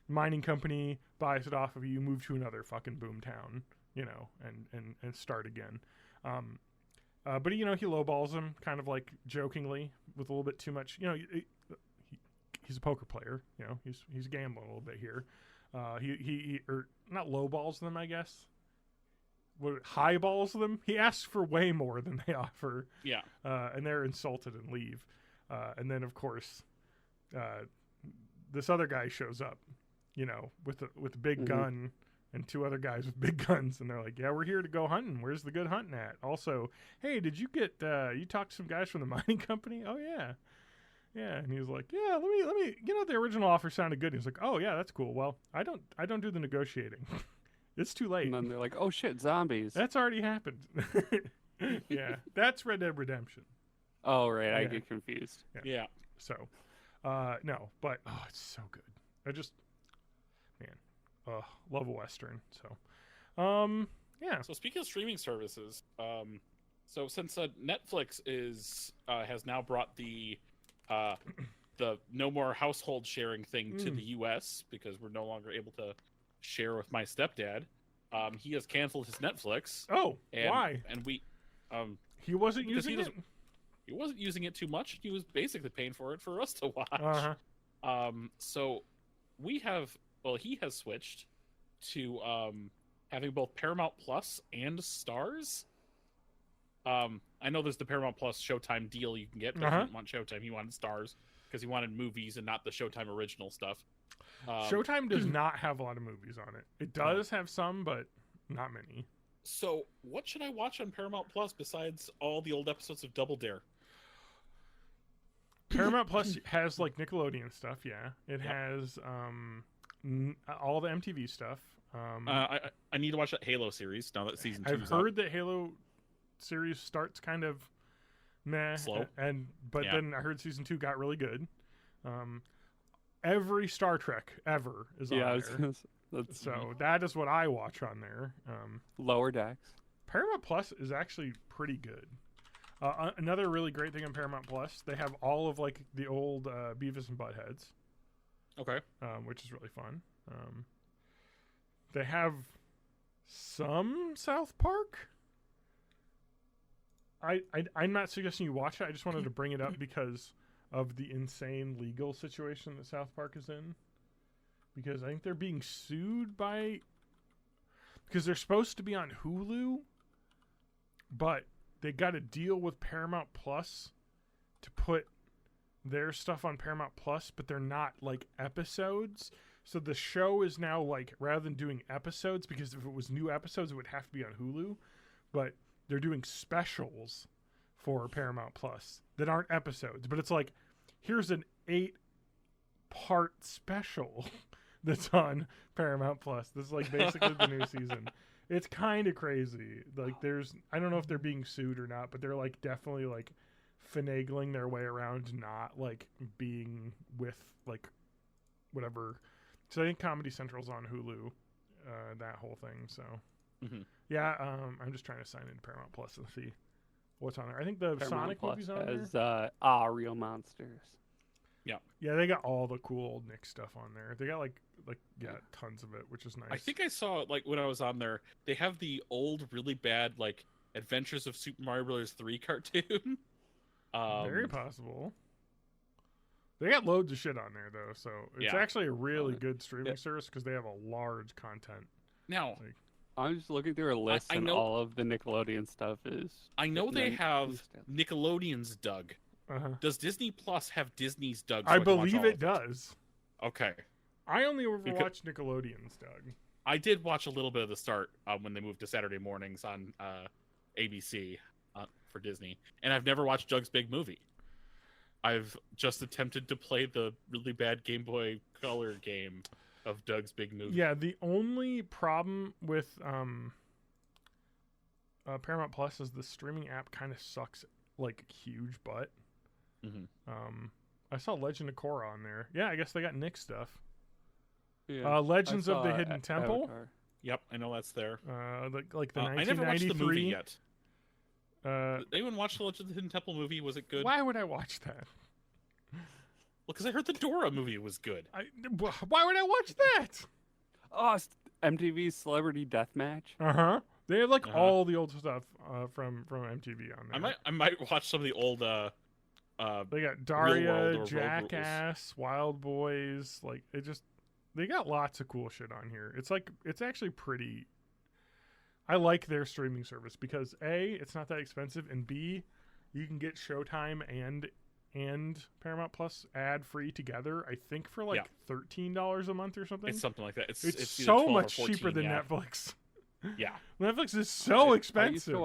mining company buys it off of you, move to another fucking boom town, and start again. But he lowballs him kind of like jokingly with a little bit too much. He's a poker player. He's gambling a little bit here. He or not lowballs them, I guess. What highballs them? He asks for way more than they offer. Yeah. And they're insulted and leave. And then of course, this other guy shows up, with a big gun and two other guys with big guns, and they're like, "Yeah, we're here to go hunting. Where's the good hunting at?" Also, hey, did you get you talked to some guys from the mining company? Oh yeah. Yeah, and he was like, "Yeah, let me. The original offer sounded good." He was like, "Oh yeah, that's cool. Well, I don't do the negotiating. It's too late. And then they're like, "Oh shit, zombies!" That's already happened." Yeah, that's Red Dead Redemption. Oh right, I Yeah. get confused. Yeah. So, no, but it's so good. I just, man, love a Western. So, yeah. So speaking of streaming services, so since Netflix has now brought the no more household sharing thing to the U.S. because we're no longer able to share with my stepdad, he has canceled his Netflix. Oh, And, why? And we, He wasn't because using it. he wasn't using it too much. He was basically paying for it for us to watch. Uh-huh. So he has switched to having both Paramount Plus and Stars. I know there's the Paramount Plus Showtime deal you can get, but he didn't want Showtime. He wanted Stars because he wanted movies and not the Showtime original stuff. Showtime does not have a lot of movies on it. It does have some, but not many. So what should I watch on Paramount Plus besides all the old episodes of Double Dare? Paramount Plus has like Nickelodeon stuff. Yeah, it has all the MTV stuff. I need to watch that Halo series now that season 2 I've heard that Halo series starts kind of meh, Slow. but then I heard season 2 got really good. Every Star Trek ever is on there. So that is what I watch on there. Lower Decks. Paramount Plus is actually pretty good. Another really great thing on Paramount Plus, they have all of like the old Beavis and Buttheads. Okay. Which is really fun. They have some South Park. I'm not suggesting you watch it. I just wanted to bring it up because of the insane legal situation that South Park is in. Because I think they're being sued because they're supposed to be on Hulu, but they got to deal with Paramount Plus to put their stuff on Paramount Plus, but they're not like episodes. So the show is now like, rather than doing episodes, because if it was new episodes, it would have to be on Hulu, but they're doing specials for Paramount Plus that aren't episodes. But it's like, here's an 8-part special that's on Paramount Plus. This is like basically the new season. It's kind of crazy. Like I don't know if they're being sued or not, but they're like definitely like finagling their way around not like being with like whatever. So I think Comedy Central's on Hulu, that whole thing. So yeah, I'm just trying to sign into Paramount Plus and see what's on there. I think the Paramount Sonic Plus movies on has, there. Real Monsters. Yeah, they got all the cool old Nick stuff on there. They got like tons of it, which is nice. I think I saw like when I was on there, they have the old really bad like Adventures of Super Mario Bros. 3 cartoon. Very possible. They got loads of shit on there though, so it's actually a really good streaming service because they have a large content. Now, I'm just looking through a list, and all of the Nickelodeon stuff is. I know they have Nickelodeon's Doug. Does Disney Plus have Disney's Doug? I believe it does. Okay. I only ever watched Nickelodeon's Doug. I did watch a little bit of the start when they moved to Saturday mornings on ABC for Disney, and I've never watched Doug's Big Movie. I've just attempted to play the really bad Game Boy Color game of Doug's Big Movie. Yeah, the only problem with Paramount Plus is the streaming app kind of sucks like huge butt. I saw Legend of Korra on there. Yeah, I guess they got Nick stuff. Yeah, Legends of the Hidden Temple. Avatar. Yep, I know that's there. Like the 1993. I never watched the movie yet. Anyone watch the Legend of the Hidden Temple movie? Was it good? Why would I watch that? Well, because I heard the Dora movie was good. Why would I watch that? Oh, MTV's Celebrity Deathmatch. They have like all the old stuff from MTV on there. I might watch some of the old. They got Daria, Jackass, Wild Boys. Like they got lots of cool shit on here. It's actually pretty. I like their streaming service because A, it's not that expensive, and B, you can get Showtime and Paramount Plus ad free together. I think for like $13 a month or something. It's something like that. It's It's either so 12 or much 14, cheaper than yeah. Netflix. Yeah. Netflix is so expensive.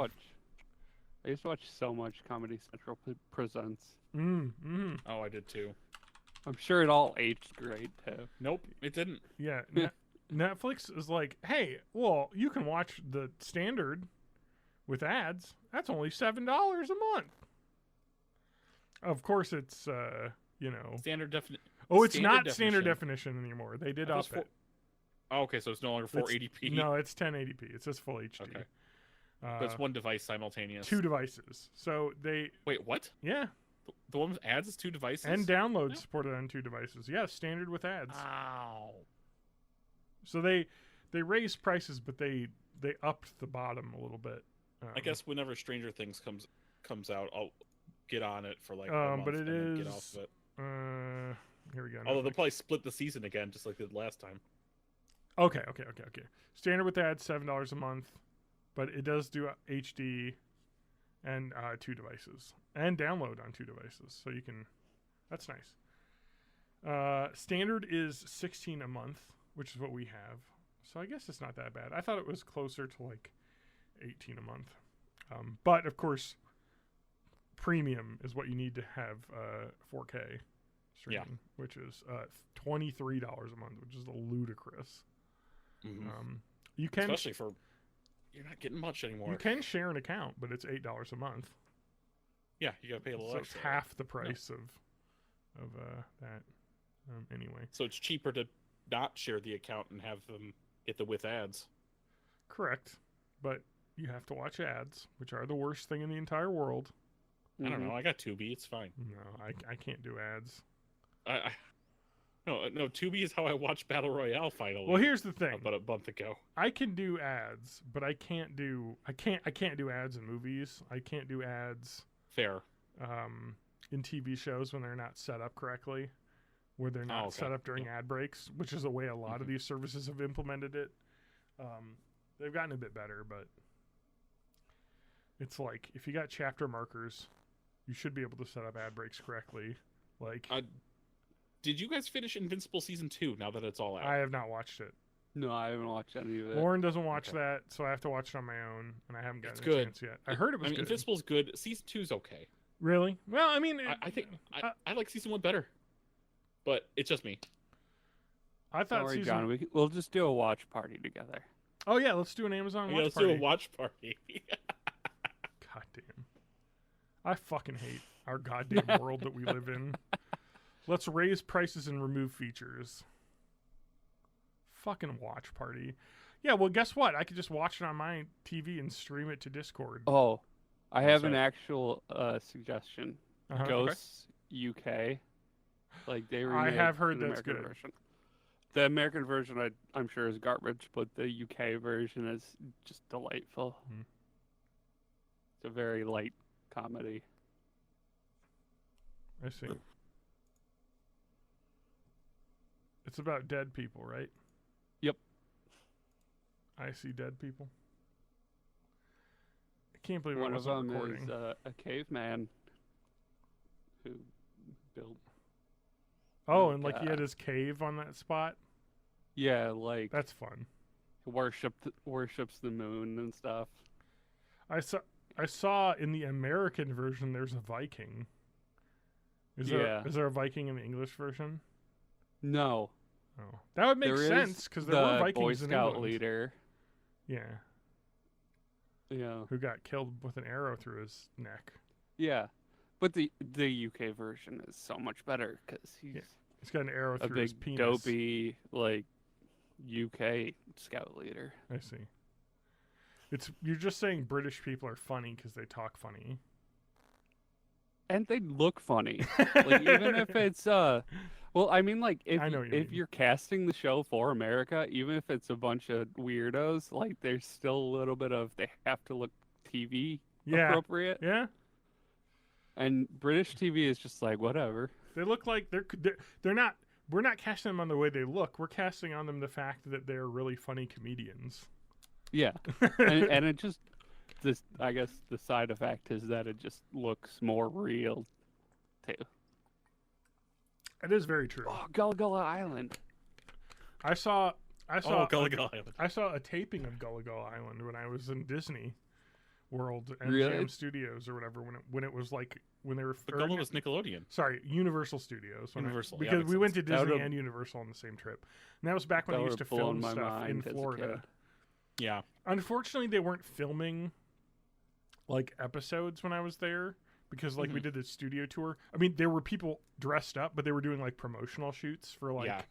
I used to watch so much Comedy Central presents. Oh, I did too. I'm sure it all aged great too. Nope, it didn't. Yeah. Netflix is like, hey, well, you can watch the standard with ads. That's only $7 a month. Of course, it's Standard definition. Oh, it's not standard definition anymore. They did up it. Oh, okay, so it's no longer 480p. No, it's 1080p. It says full HD. Okay. But it's one device simultaneous. 2 devices. So they. Wait, what? Yeah. The one with ads is 2 devices. And download supported on 2 devices. Yeah, standard with ads. Ow. So they raised prices, but they upped the bottom a little bit. I guess whenever Stranger Things comes out, I'll get on it for like a month but it and then is. get off of it. Here we go. Although they'll Netflix. probably split the season again, just like they did last time. Okay. Standard with ads, $7 a month, but it does do HD and 2 devices and download on 2 devices, so you can. That's nice. Standard is $16 a month, which is what we have. So I guess it's not that bad. I thought it was closer to like $18 a month, but of course, premium is what you need to have 4K streaming, which is $23 a month, which is ludicrous. Mm-hmm. You can, especially for you're not getting much anymore. You can share an account, but it's $8 a month. Yeah, you gotta pay a little so extra. It's half the price of that. Anyway, so it's cheaper to not share the account and have them get the with ads. Correct, but you have to watch ads, which are the worst thing in the entire world. I don't know. I got Tubi. It's fine. No, I can't do ads. No. Tubi is how I watched Battle Royale finally. Well, here's the thing. About a month ago. I can do ads, but I can't do ads in movies. I can't do ads. Fair. In TV shows when they're not set up correctly, where they're not set up during ad breaks, which is the way a lot of these services have implemented it. They've gotten a bit better, but it's like if you got chapter markers, you should be able to set up ad breaks correctly. Like, did you guys finish Invincible season 2? Now that it's all out, I have not watched it. No, I haven't watched any of it. Lauren doesn't watch that, so I have to watch it on my own, and I haven't gotten a chance yet. I heard it was good. Invincible's good. Season 2's okay. Really? Well, I mean, I think I like season 1 better, but it's just me. I thought Sorry, John. We'll just do a watch party together. Oh yeah, let's do an Amazon watch party. Let's do a watch party. God damn. I fucking hate our goddamn world that we live in. Let's raise prices and remove features. Fucking watch party. Yeah, well, guess what? I could just watch it on my TV and stream it to Discord. Oh, I have an actual suggestion. Uh-huh. Ghosts UK. Like they I have heard that's good. Version. The American version, I'm sure, is garbage, but the UK version is just delightful. Mm-hmm. It's a very light comedy. I see. It's about dead people, right? Yep. I see dead people. I can't believe one I of wasn't them recording. is a caveman who built. Oh, and like he had his cave on that spot. Yeah, like that's fun. Worships the moon and stuff. I saw in the American version there's a Viking. Is there a Viking in the English version? No. Oh, that would make sense because there were Vikings Boy in Scout England. leader. Yeah. Yeah. Who got killed with an arrow through his neck. Yeah, but the UK version is so much better because he's got an arrow through his penis. Dopey like UK scout leader. I see. You're just saying British people are funny because they talk funny. And they look funny. Like even if it's well, I mean like if you're casting the show for America, even if it's a bunch of weirdos, like there's still a little bit of they have to look TV appropriate. Yeah. And British TV is just like whatever. They look like they're not we're not casting them on the way they look. We're casting on them the fact that they're really funny comedians. Yeah, and it just I guess the side effect is that it just looks more real, too. It is very true. Oh, Gullah Gullah Island. I saw Gullah Gullah Island. I saw a taping of Gullah Gullah Island when I was in Disney World and Really? Studios or whatever when it was like when they were But Gullah was Nickelodeon. sorry, Universal Studios. Universal, yeah, because makes we went to sense. That Disney would've- and Universal on the same trip. And that was back when That they used to would've blown film my stuff in mind as a Florida. kid. Yeah. Unfortunately, they weren't filming like episodes when I was there because like we did the studio tour. I mean, there were people dressed up, but they were doing like promotional shoots for like Yeah.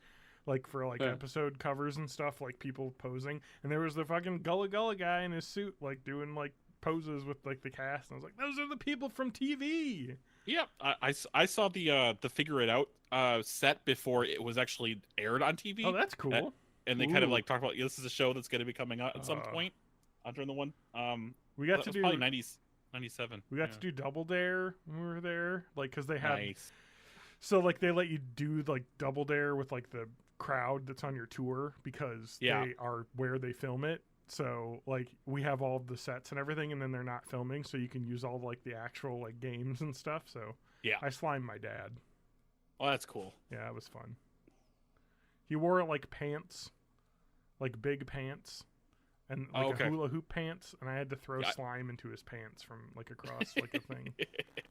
Yeah. episode covers and stuff, like people posing. And there was the fucking Gullah Gullah guy in his suit like doing like poses with like the cast. And I was like, those are the people from TV. Yeah, I saw the Figure It Out set before it was actually aired on TV. Oh, that's cool. And they kind of Ooh. like talked about this is a show that's going to be coming out at some point during the one. We got that to was do probably 90s, 97. we got to do Double Dare when we were there, like because they had Nice. so like they let you do like Double Dare with like the crowd that's on your tour because Yeah. they are where they film it. So like we have all of the sets and everything, and then they're not filming, so you can use all like the actual like games and stuff. So Yeah. I slimed my dad. Oh, that's cool. Yeah, it was fun. He wore like pants, like big pants, and like a hula hoop pants, and I had to throw Yeah. slime into his pants from like across like a thing,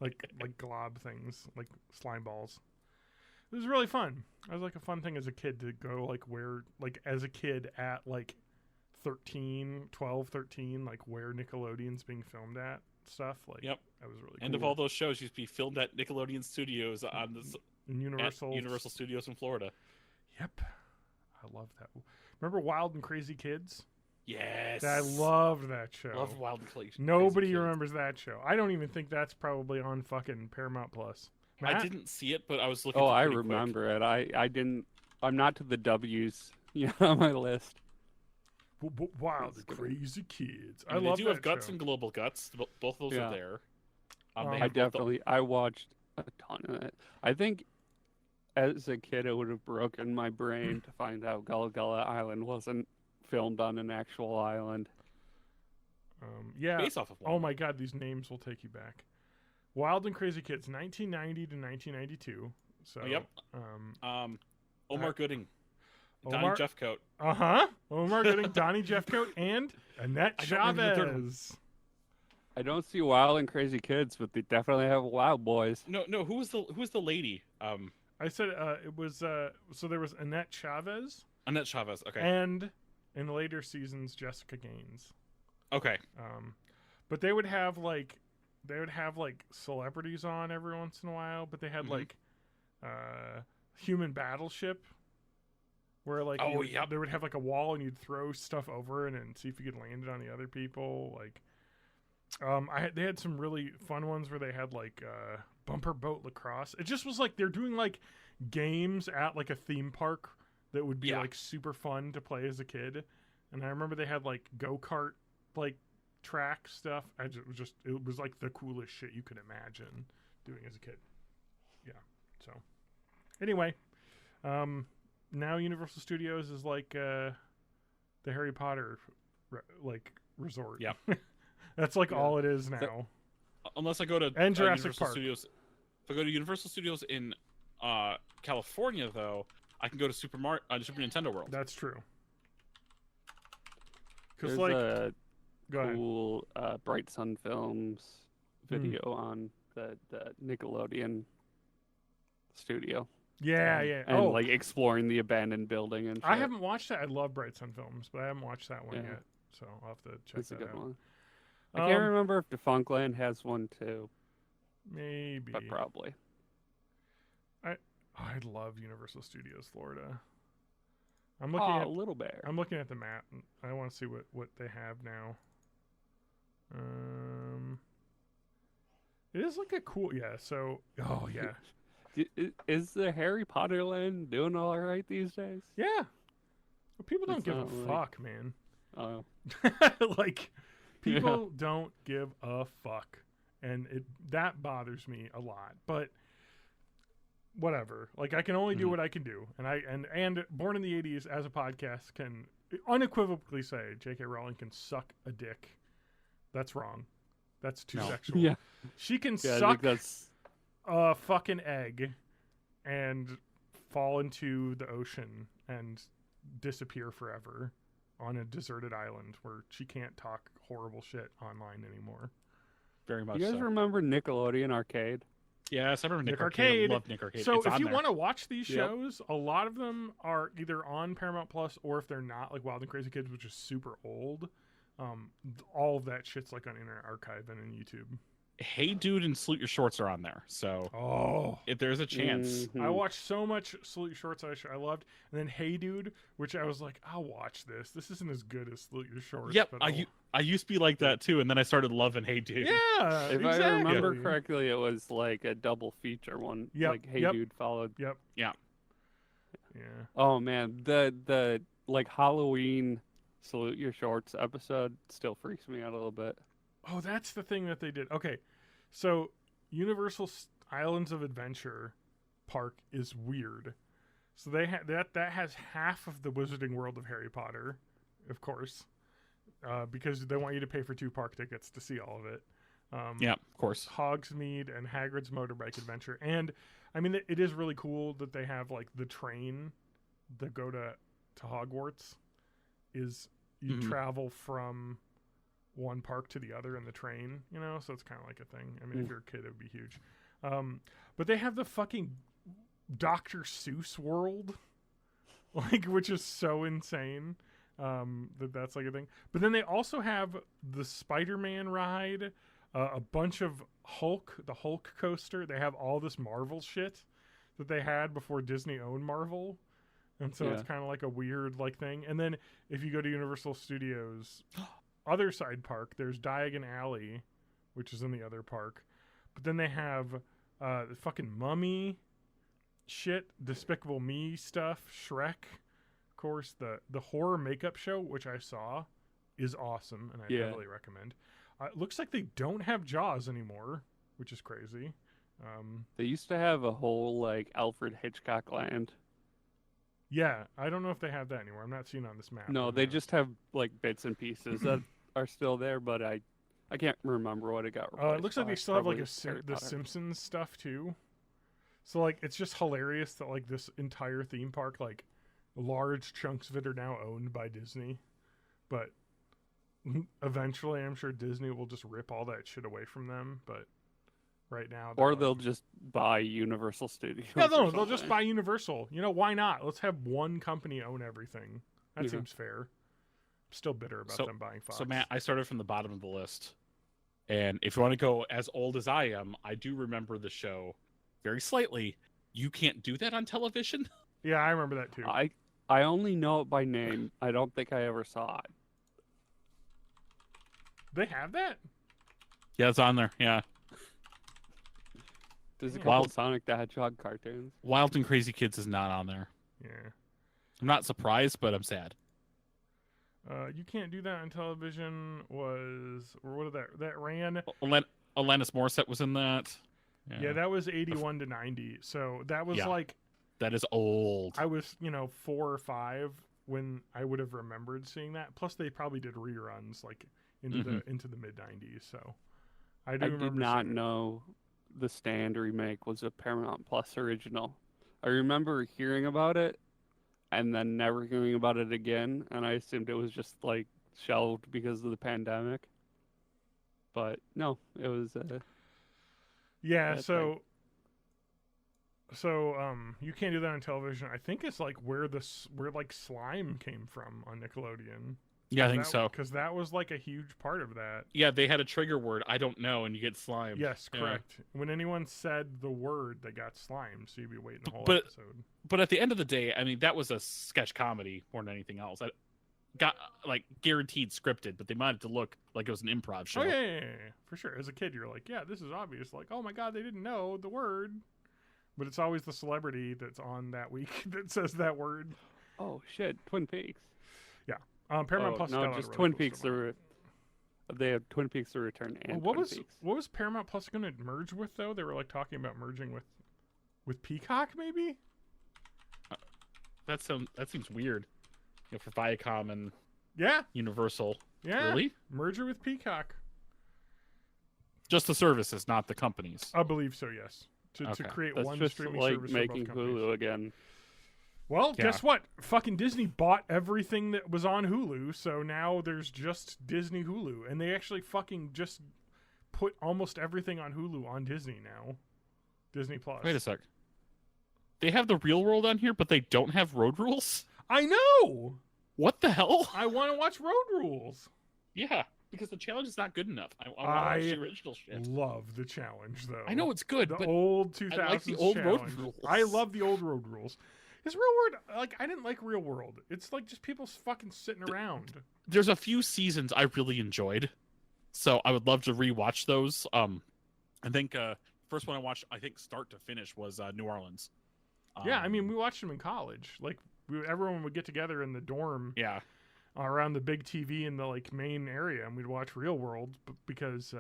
like glob things, like slime balls. It was really fun. It was like a fun thing as a kid to go like wear like as a kid at like 12, 13, like where Nickelodeon's being filmed at stuff. Like Yep. that was really End cool. of all those shows used to be filmed at Nickelodeon Studios on the in Universal. Universal Studios in Florida. Yep. I love that. Remember Wild and Crazy Kids? Yes. I loved that show. Love Wild and Crazy. Nobody Kids. remembers that show. I don't even think that's probably on fucking Paramount Plus. I Matt? didn't see it, but I was looking. Oh, through I pretty quick. remember it. I didn't. I'm not to the W's on my list. Wild That's and good. Crazy Kids. I mean, love they do that have Guts show. and Global Guts. Both of those Yeah. are there. I They I have both the- definitely. I watched a ton of it. I think as a kid, it would have broken my brain to find out Gullah Gullah Island wasn't filmed on an actual island. Yeah. based off of one. Oh my God, these names will take you back. Wild and Crazy Kids, 1990 to 1992. So. Yep. Omar Gooding, Donnie Omar- Jeffcoat. Omar Gooding, Donnie Jeffcoat, and Annette I don't remember the third one. Chavez. I don't see Wild and Crazy Kids, but they definitely have Wild Boys. No. Who was the lady? I said it was so there was Annette Chavez Annette Chavez. Okay. and in the later seasons Jessica Gaines. Okay. But they would have like celebrities on every once in a while, but they had like Human Battleship where like Oh, yep. they would have like a wall and you'd throw stuff over it and see if you could land it on the other people. Like they had some really fun ones where they had like bumper boat lacrosse. It just was like they're doing like games at like a theme park that would be Yeah. like super fun to play as a kid. And I remember they had like go-kart like track stuff. It was like the coolest shit you could imagine doing as a kid. Yeah. So anyway, now Universal Studios is like the Harry Potter resort. Yeah. That's like Yeah. all it is now. Unless I go to And Jurassic Universal Park. Studios. If I go to Universal Studios in California, though, I can go to Super Nintendo World. That's true. Because There's like, a go ahead. cool Bright Sun Films video on the Nickelodeon studio. Yeah, yeah. And Oh, like exploring the abandoned building and shit. I haven't watched that. I love Bright Sun Films, but I haven't watched that one Yeah. yet. So I'll have to check It's a that good out. one. I can't Um, remember if Defunctland has one too, Maybe. but probably. I love Universal Studios Florida. I'm looking Oh, at Little Bear. I'm looking at the map. And I want to see what they have now. It is like a cool, yeah. So, oh yeah, Is the Harry Potter land doing all right these days? yeah. Well, people don't It's give a not like- fuck, man. Oh, Like, people don't give a fuck, and that bothers me a lot. But whatever. Like, I can only do what I can do, and Born in the '80s as a podcast can unequivocally say J.K. Rowling can suck a dick. That's wrong. That's too sexual. Yeah. She can I think suck that's a fucking egg and fall into the ocean and disappear forever on a deserted island where she can't talk horrible shit online anymore. Very much. You guys so. remember Nickelodeon Arcade? Yes, I remember Nick Nick Arcade. Arcade. I love Nick Arcade. So It's if on you there. want to watch these Yep. shows, a lot of them are either on Paramount Plus, or if they're not, like Wild and Crazy Kids, which is super old, all of that shit's like on Internet Archive and on YouTube. Hey Dude and Salute Your Shorts are on there. So Oh, if there's a chance. Mhm. I watched so much Salute Your Shorts I loved, and then Hey Dude, which I was like, I'll watch this. This isn't as good as Salute Your Shorts. Yep, but I used to be like that too, and then I started loving Hey Dude. yeah, If exactly. I remember correctly, it was like a double feature one. Yep, Like Hey yep. Dude followed. Yep. Yeah. Yeah. Oh man, the like Halloween Salute Your Shorts episode still freaks me out a little bit. Oh, that's the thing that they did. Okay, so Universal Islands of Adventure Park is weird. So they that has half of the Wizarding World of Harry Potter, of course, because they want you to pay for 2 park tickets to see all of it. Yeah, of course. Hogsmeade and Hagrid's Motorbike Adventure, and I mean it is really cool that they have like the train that go to Hogwarts. Is you Mhm. travel from one park to the other in the train, you know, so it's kind of like a thing. I mean, if you're a kid, it would be huge. But they have the fucking Dr. Seuss world, like, which is so insane that's like a thing. But then they also have the Spider-Man ride, a bunch of the Hulk coaster. They have all this Marvel shit that they had before Disney owned Marvel. And so it's kind of like a weird like thing. And then if you go to Universal Studios other side park, there's Diagon Alley, which is in the other park. But then they have the fucking Mummy shit, Despicable Me stuff, Shrek. Of course, the horror makeup show, which I saw, is awesome, and I definitely recommend. It looks like they don't have Jaws anymore, which is crazy. They used to have a whole like Alfred Hitchcock land. Yeah, I don't know if they have that anymore. I'm not seeing it on this map. No, they just have like bits and pieces that are still there, but I can't remember what it got It replaced looks like by. they still have like Probably Harry the Potter. Simpsons stuff too. So like it's just hilarious that like this entire theme park, like large chunks of it are now owned by Disney, but eventually I'm sure Disney will just rip all that shit away from them. But right now, Or they're they'll like, just buy Universal Studios. yeah, or no, they'll just something. buy Universal. You know, why not? Let's have one company own everything. That Yeah. seems fair. I'm still bitter about them buying Fox. So Matt, I started from the bottom of the list. And if you want to go as old as I am, I do remember the show very slightly. You Can't Do That on Television? Yeah, I remember that too. I only know it by name. I don't think I ever saw it. They have that? Yeah, it's on there. Yeah. There's a Yeah. couple Wild- Sonic the Hedgehog cartoons. Wild and Crazy Kids is not on there. Yeah. I'm not surprised, but I'm sad. You Can't Do That on Television was, or what did that ran? Alanis Morissette was in that. Yeah, that was 81 to 90. So that was Yeah. like, That is old. I was, 4 or 5 when I would have remembered seeing that. Plus they probably did reruns like into the mid 90s. So I do I remember did not seeing it. know the Stand remake was a Paramount Plus original. I remember hearing about it and then never hearing about it again, and I assumed it was just like shelved because of the pandemic. But no, it was Yeah, That's so You Can't Do That on Television. I think it's like where like Slime came from on Nickelodeon. Yeah, I think so. Because that was like a huge part of that. Yeah, they had a trigger word. I don't know, and you get slime. Yes, Yeah. correct. When anyone said the word, they got slimed, so you'd be waiting the whole But- episode. But at the end of the day, I mean, that was a sketch comedy more than anything else. I got like guaranteed scripted, but they wanted it to look like it was an improv show. Oh yeah, for sure. As a kid, you're like, yeah, this is obvious. Like, oh my god, they didn't know the word. But it's always the celebrity that's on that week that says that word. oh shit, Twin Peaks. Paramount Oh, Plus. no, got a just really Twin cool Peaks. story. They have Twin Peaks: The Return and What Twin was Peaks. what was Paramount Plus going to merge with though? They were like talking about merging with with Peacock, maybe. That seems weird. For Viacom and Yeah, Universal. yeah. Really? Merger with Peacock. Just the services, not the companies. I believe so. Yes. To Okay. create That's one just streaming like service making for both companies. Hulu again. Well, Yeah. guess what? Fucking Disney bought everything that was on Hulu, so now there's just Disney Hulu, and they actually fucking just put almost everything on Hulu on Disney now. Disney Plus. Wait a sec. They have the Real World on here, but they don't have Road Rules? I know. What the hell? I want to watch Road Rules. Yeah, because the challenge is not good enough. I want to watch the original shit. Love the challenge, though. I know it's good, the but old 2000s I like the old Road challenge. Rules. I love the old Road Rules. Because Real World, like, I didn't like Real World. It's like just people fucking sitting around. there's a few seasons I really enjoyed, so I would love to rewatch those. I think first one I watched, I think start to finish, was New Orleans. Yeah, I mean, we watched them in college. Like, everyone would get together in the dorm. Yeah. Around the big TV in the like main area, and we'd watch Real World because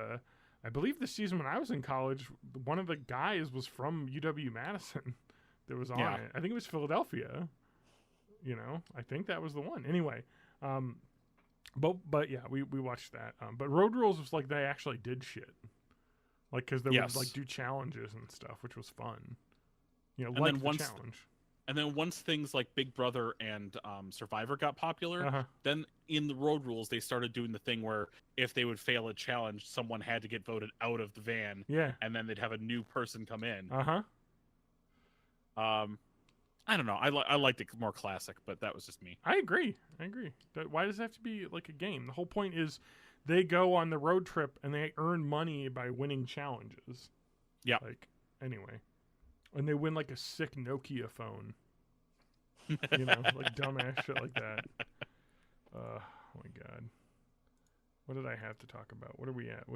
I believe the season when I was in college, one of the guys was from UW-Madison that was on it. I think it was Philadelphia. I think that was the one. Anyway, but yeah, we watched that. But Road Rules was like they actually did shit, like because they would like do challenges and stuff, which was fun. And like then the once challenge. And then once things like Big Brother and Survivor got popular, Uh-huh. then in the Road Rules, they started doing the thing where if they would fail a challenge, someone had to get voted out of the van. Yeah. And then they'd have a new person come in. Uh-huh. I don't know. I liked it more classic, but that was just me. I agree. Why does it have to be like a game? The whole point is they go on the road trip and they earn money by winning challenges. Yeah. Like, anyway. And they win like a sick Nokia phone. Like dumbass shit like that. Oh my god. What did I have to talk about? What are we at?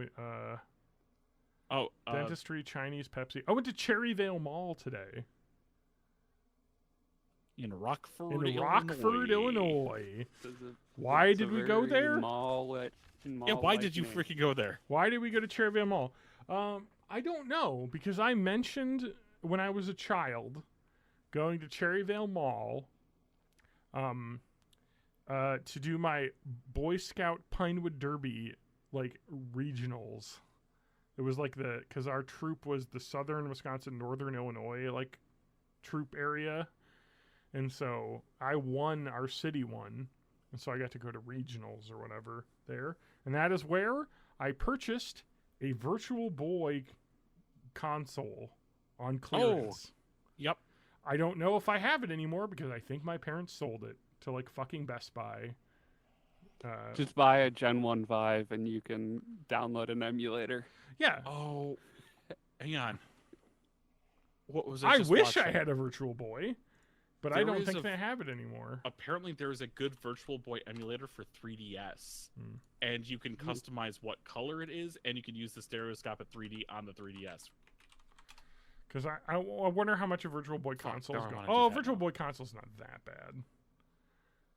Dentistry, Chinese, Pepsi. I went to Cherryvale Mall today. In Rockford, Illinois. Why did we go there? Why did you freaking go there? Why did we go to Cherryvale Mall? I don't know, because I mentioned when I was a child going to Cherryvale Mall to do my Boy Scout Pinewood Derby like regionals. It was like because our troop was the Southern Wisconsin, Northern Illinois like troop area. And so I won, our city won. And so I got to go to regionals or whatever there. And that is where I purchased a Virtual Boy console on clearance. Yep. I don't know if I have it anymore because I think my parents sold it to like fucking Best Buy. Just buy a Gen 1 Vive and you can download an emulator. Yeah. Oh, hang on. What was I just wish watching? I had a Virtual Boy, but I don't think they have it anymore. Apparently, there is a good Virtual Boy emulator for 3DS, and you can customize what color it is, and you can use the stereoscopic 3D on the 3DS. Because I wonder how much a Virtual Boy console is going. Oh, Virtual Boy console's not that bad.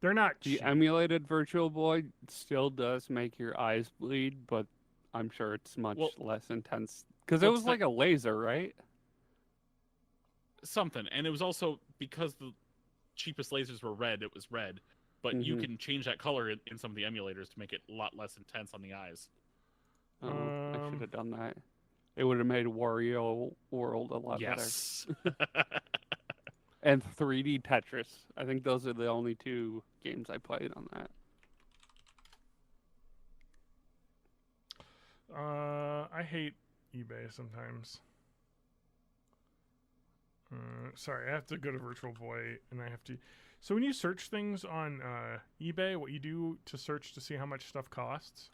They're not cheap. The emulated Virtual Boy still does make your eyes bleed, but I'm sure it's much less intense. Because it was like a laser, right? Something. And it was also, because the cheapest lasers were red, it was red. But you can change that color in some of the emulators to make it a lot less intense on the eyes. Oh, I should have done that. It would have made Wario World a lot better. And 3D Tetris. I think those are the only two games I played on that. I hate eBay sometimes. Sorry, I have to go to Virtual Boy, and I have to... So when you search things on eBay, what you do to search to see how much stuff costs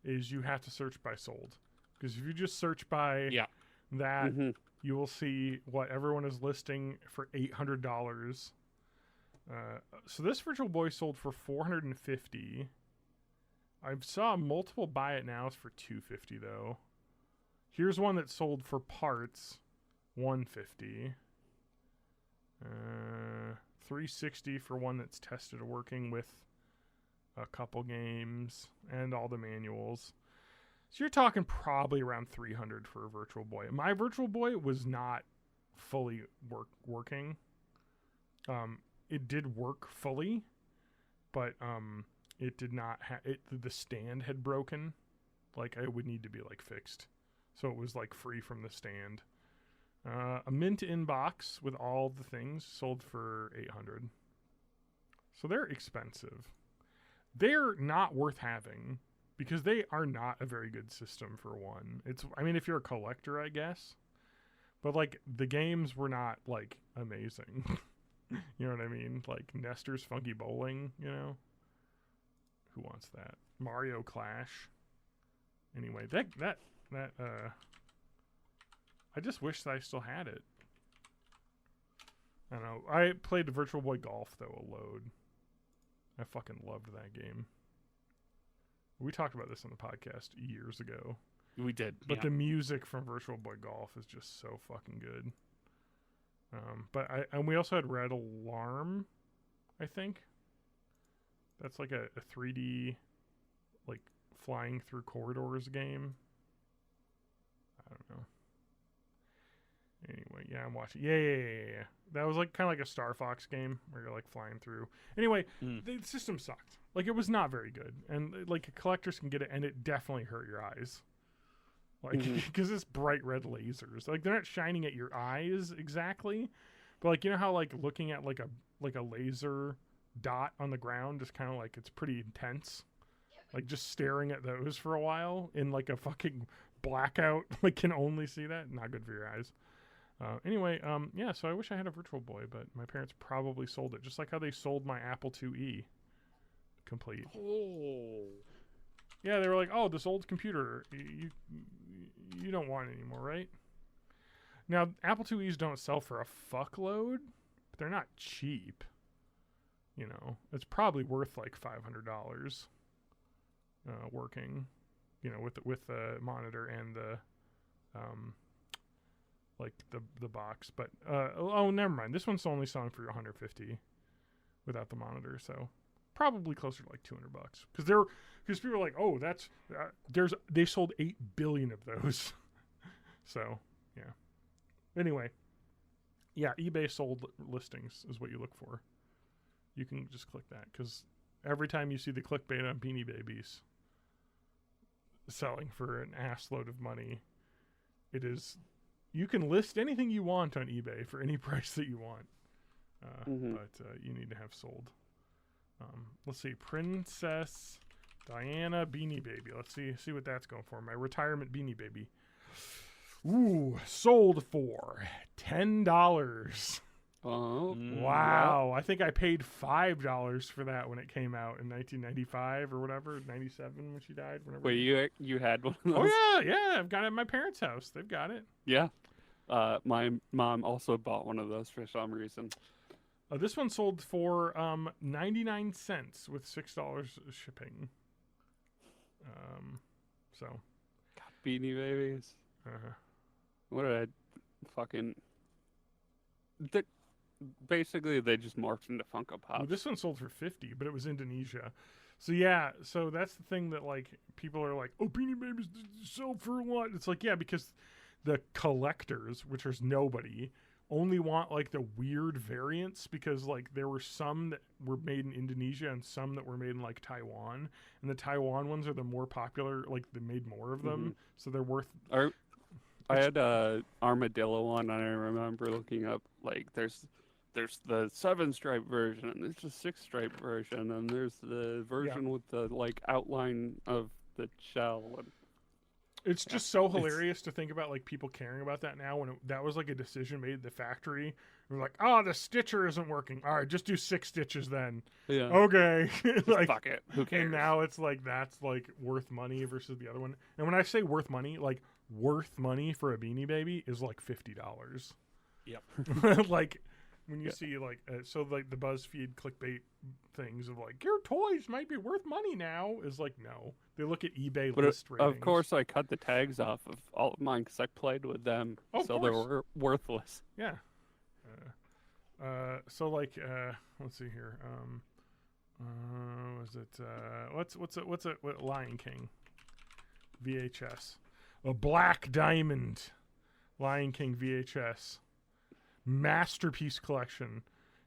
is you have to search by sold. Because if you just search by that, you will see what everyone is listing for $800. So this Virtual Boy sold for $450. I saw multiple buy it nows for $250 though. Here's one that sold for parts, $150. $360 for one that's tested working with a couple games and all the manuals. So you're talking probably around $300 for a Virtual Boy. My Virtual Boy was not fully working. It did work fully, but it did not the stand had broken. Like, it would need to be like fixed. So it was like free from the stand. A mint in box with all the things sold for $800. So they're expensive. They're not worth having because they are not a very good system for one. I mean, if you're a collector, I guess. But like, the games were not like amazing. You know what I mean? Like Nestor's Funky Bowling, you know? Who wants that? Mario Clash. Anyway, that I just wish that I still had it. I don't know. I played Virtual Boy Golf though a load. I fucking loved that game. We talked about this on the podcast years ago. We did. But the music from Virtual Boy Golf is just so fucking good. And we also had Red Alarm, I think. That's like a 3D, like, flying through corridors game. I don't know. Anyway, yeah, I'm watching. Yeah. That was like kind of like a Star Fox game where you're like flying through. Anyway, the system sucked. Like, it was not very good. And like, collectors can get it, and it definitely hurt your eyes. Like, because it's bright red lasers. Like, they're not shining at your eyes exactly, but like, you know how like looking at like a laser dot on the ground just kind of like, it's pretty intense. Like, just staring at those for a while in like a fucking blackout, like, can only see that. Not good for your eyes. Anyway, yeah, so I wish I had a Virtual Boy, but my parents probably sold it, just like how they sold my Apple IIe complete. Oh. Yeah, they were like, oh, this old computer, you don't want it anymore, right? Now, Apple IIes don't sell for a fuckload, but they're not cheap. You know, it's probably worth like $500 working, you know, with the monitor and the like the box. But oh, never mind. This one's only selling for $150 without the monitor, so probably closer to like $200 because people are like, oh, that's they sold 8 billion of those. So yeah. Anyway, yeah, eBay sold listings is what you look for. You can just click that because every time you see the clickbait on Beanie Babies selling for an ass load of money, it is, you can list anything you want on eBay for any price that you want, but you need to have sold. Let's see, Princess Diana Beanie Baby. Let's see what that's going for. My retirement Beanie Baby. Ooh, sold for $10. Oh, wow. Yeah. I think I paid $5 for that when it came out in 1995 or whatever, 97 when she died. Whenever. Wait, you had one of those? Oh, yeah. I've got it at my parents' house. They've got it. Yeah. My mom also bought one of those for some reason. This one sold for 99 cents with $6 shipping. So. God, Beanie Babies. What did I fucking... Basically, they just morphed into Funko Pops. Well, this one sold for $50, but it was Indonesia. So yeah, so that's the thing that like people are like, oh, Beanie Babies sell for what? It's like, yeah, because the collectors, which is nobody, only want like the weird variants because like there were some that were made in Indonesia and some that were made in like Taiwan, and the Taiwan ones are the more popular. Like they made more of them, so they're worth. I had a armadillo one, and I remember looking up like there's the 7-stripe version, and there's the 6-stripe version, and there's the version with the like outline of the shell. And it's just so hilarious to think about like people caring about that now when that was like a decision made at the factory. We're like, oh, the stitcher isn't working. All right, just do 6 stitches then. Yeah. Okay. Like, fuck it. Who cares? And now it's like that's like worth money versus the other one. And when I say worth money, like worth money for a Beanie Baby is like $50. Yep. Like when you see like so like the BuzzFeed clickbait things of like your toys might be worth money now is like no. They look at eBay list ratings. Of course, I cut the tags off of all of mine because I played with them, so they were worthless. Yeah. So like, let's see here. Was it what Lion King VHS? A Black Diamond Lion King VHS. masterpiece collection.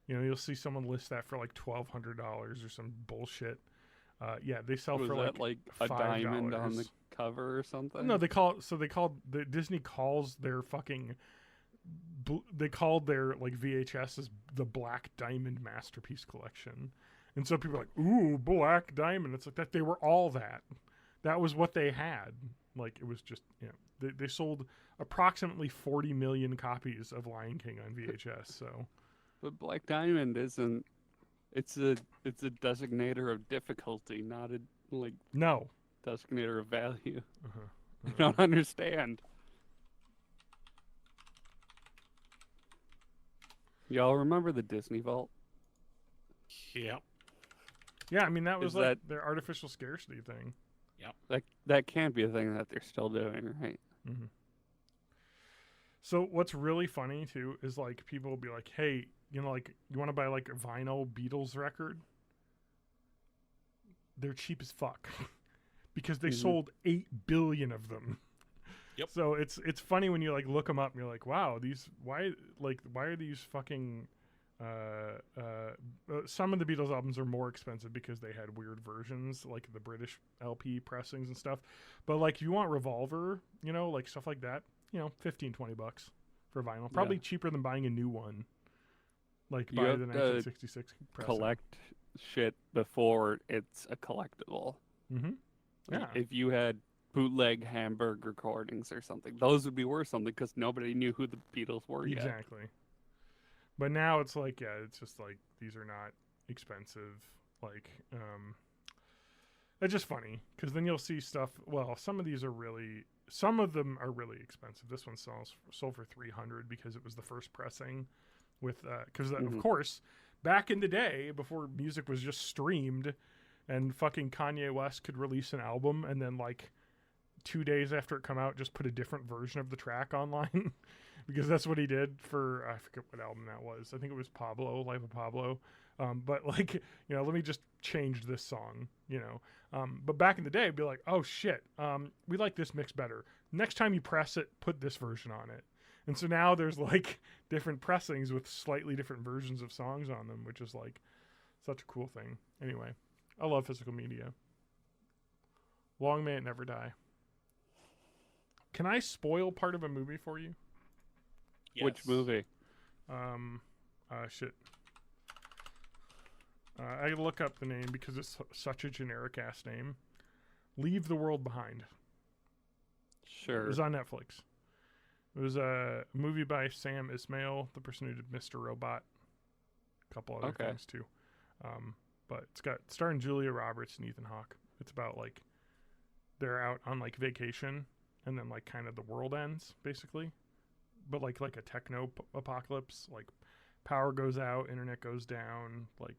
You know, you'll see someone list that for like $1,200 or some bullshit. Yeah, they sell Was for that like a $5. diamond on the cover or something? No, Disney calls their fucking they called their like VHS the Black Diamond Masterpiece Collection, and so people are like, ooh, Black Diamond. It's like that they were all that. That was what they had. Like it was just, you know, they sold approximately 40 million copies of Lion King on VHS. So, but Black Diamond isn't. It's a designator of difficulty, not a like no designator of value. Uh-huh. I don't understand. Y'all remember the Disney Vault? Yeah. Yeah, I mean that was Is like their artificial scarcity thing. That can't be a thing that they're still doing, right? Mm-hmm. So what's really funny too is like people will be like, "Hey, you know, like you want to buy like a vinyl Beatles record?" They're cheap as fuck because they sold 8 billion of them. Yep. So it's funny when you like look them up and you're like, "Wow, why are these fucking some of the Beatles albums are more expensive because they had weird versions, like the British LP pressings and stuff. But like if you want Revolver, you know, like stuff like that, you know, $15-20 for vinyl. Probably cheaper than buying a new one. Like You buy have the to 1966 pressing. Collect shit before it's a collectible. Mm-hmm. Like, Yeah. if you had bootleg Hamburg recordings or something, those would be worth something because nobody knew who the Beatles were yet. Exactly. But now it's like, yeah, it's just like these are not expensive. Like, it's just funny because then you'll see stuff. Well, some of them are really expensive. This one sold for $300 because it was the first pressing. With because of course, back in the day before music was just streamed, and fucking Kanye West could release an album and then like 2 days after it come out, just put a different version of the track online. Because that's what he did for, I forget what album that was. I think it was Pablo, Life of Pablo. But like, you know, let me just change this song, you know. But back in the day, it'd be like, oh shit, we like this mix better. Next time you press it, put this version on it. And so now there's like different pressings with slightly different versions of songs on them, which is like such a cool thing. Anyway, I love physical media. Long may it never die. Can I spoil part of a movie for you? Yes. Which movie? Shit. I gotta look up the name because it's such a generic ass name. Leave the World Behind. Sure. It was on Netflix. It was a movie by Sam Ismail, the person who did Mr. Robot. A couple other things too. But it's got starring Julia Roberts and Ethan Hawke. It's about like they're out on like vacation and then like kind of the world ends basically. But like a techno apocalypse, like power goes out, internet goes down, like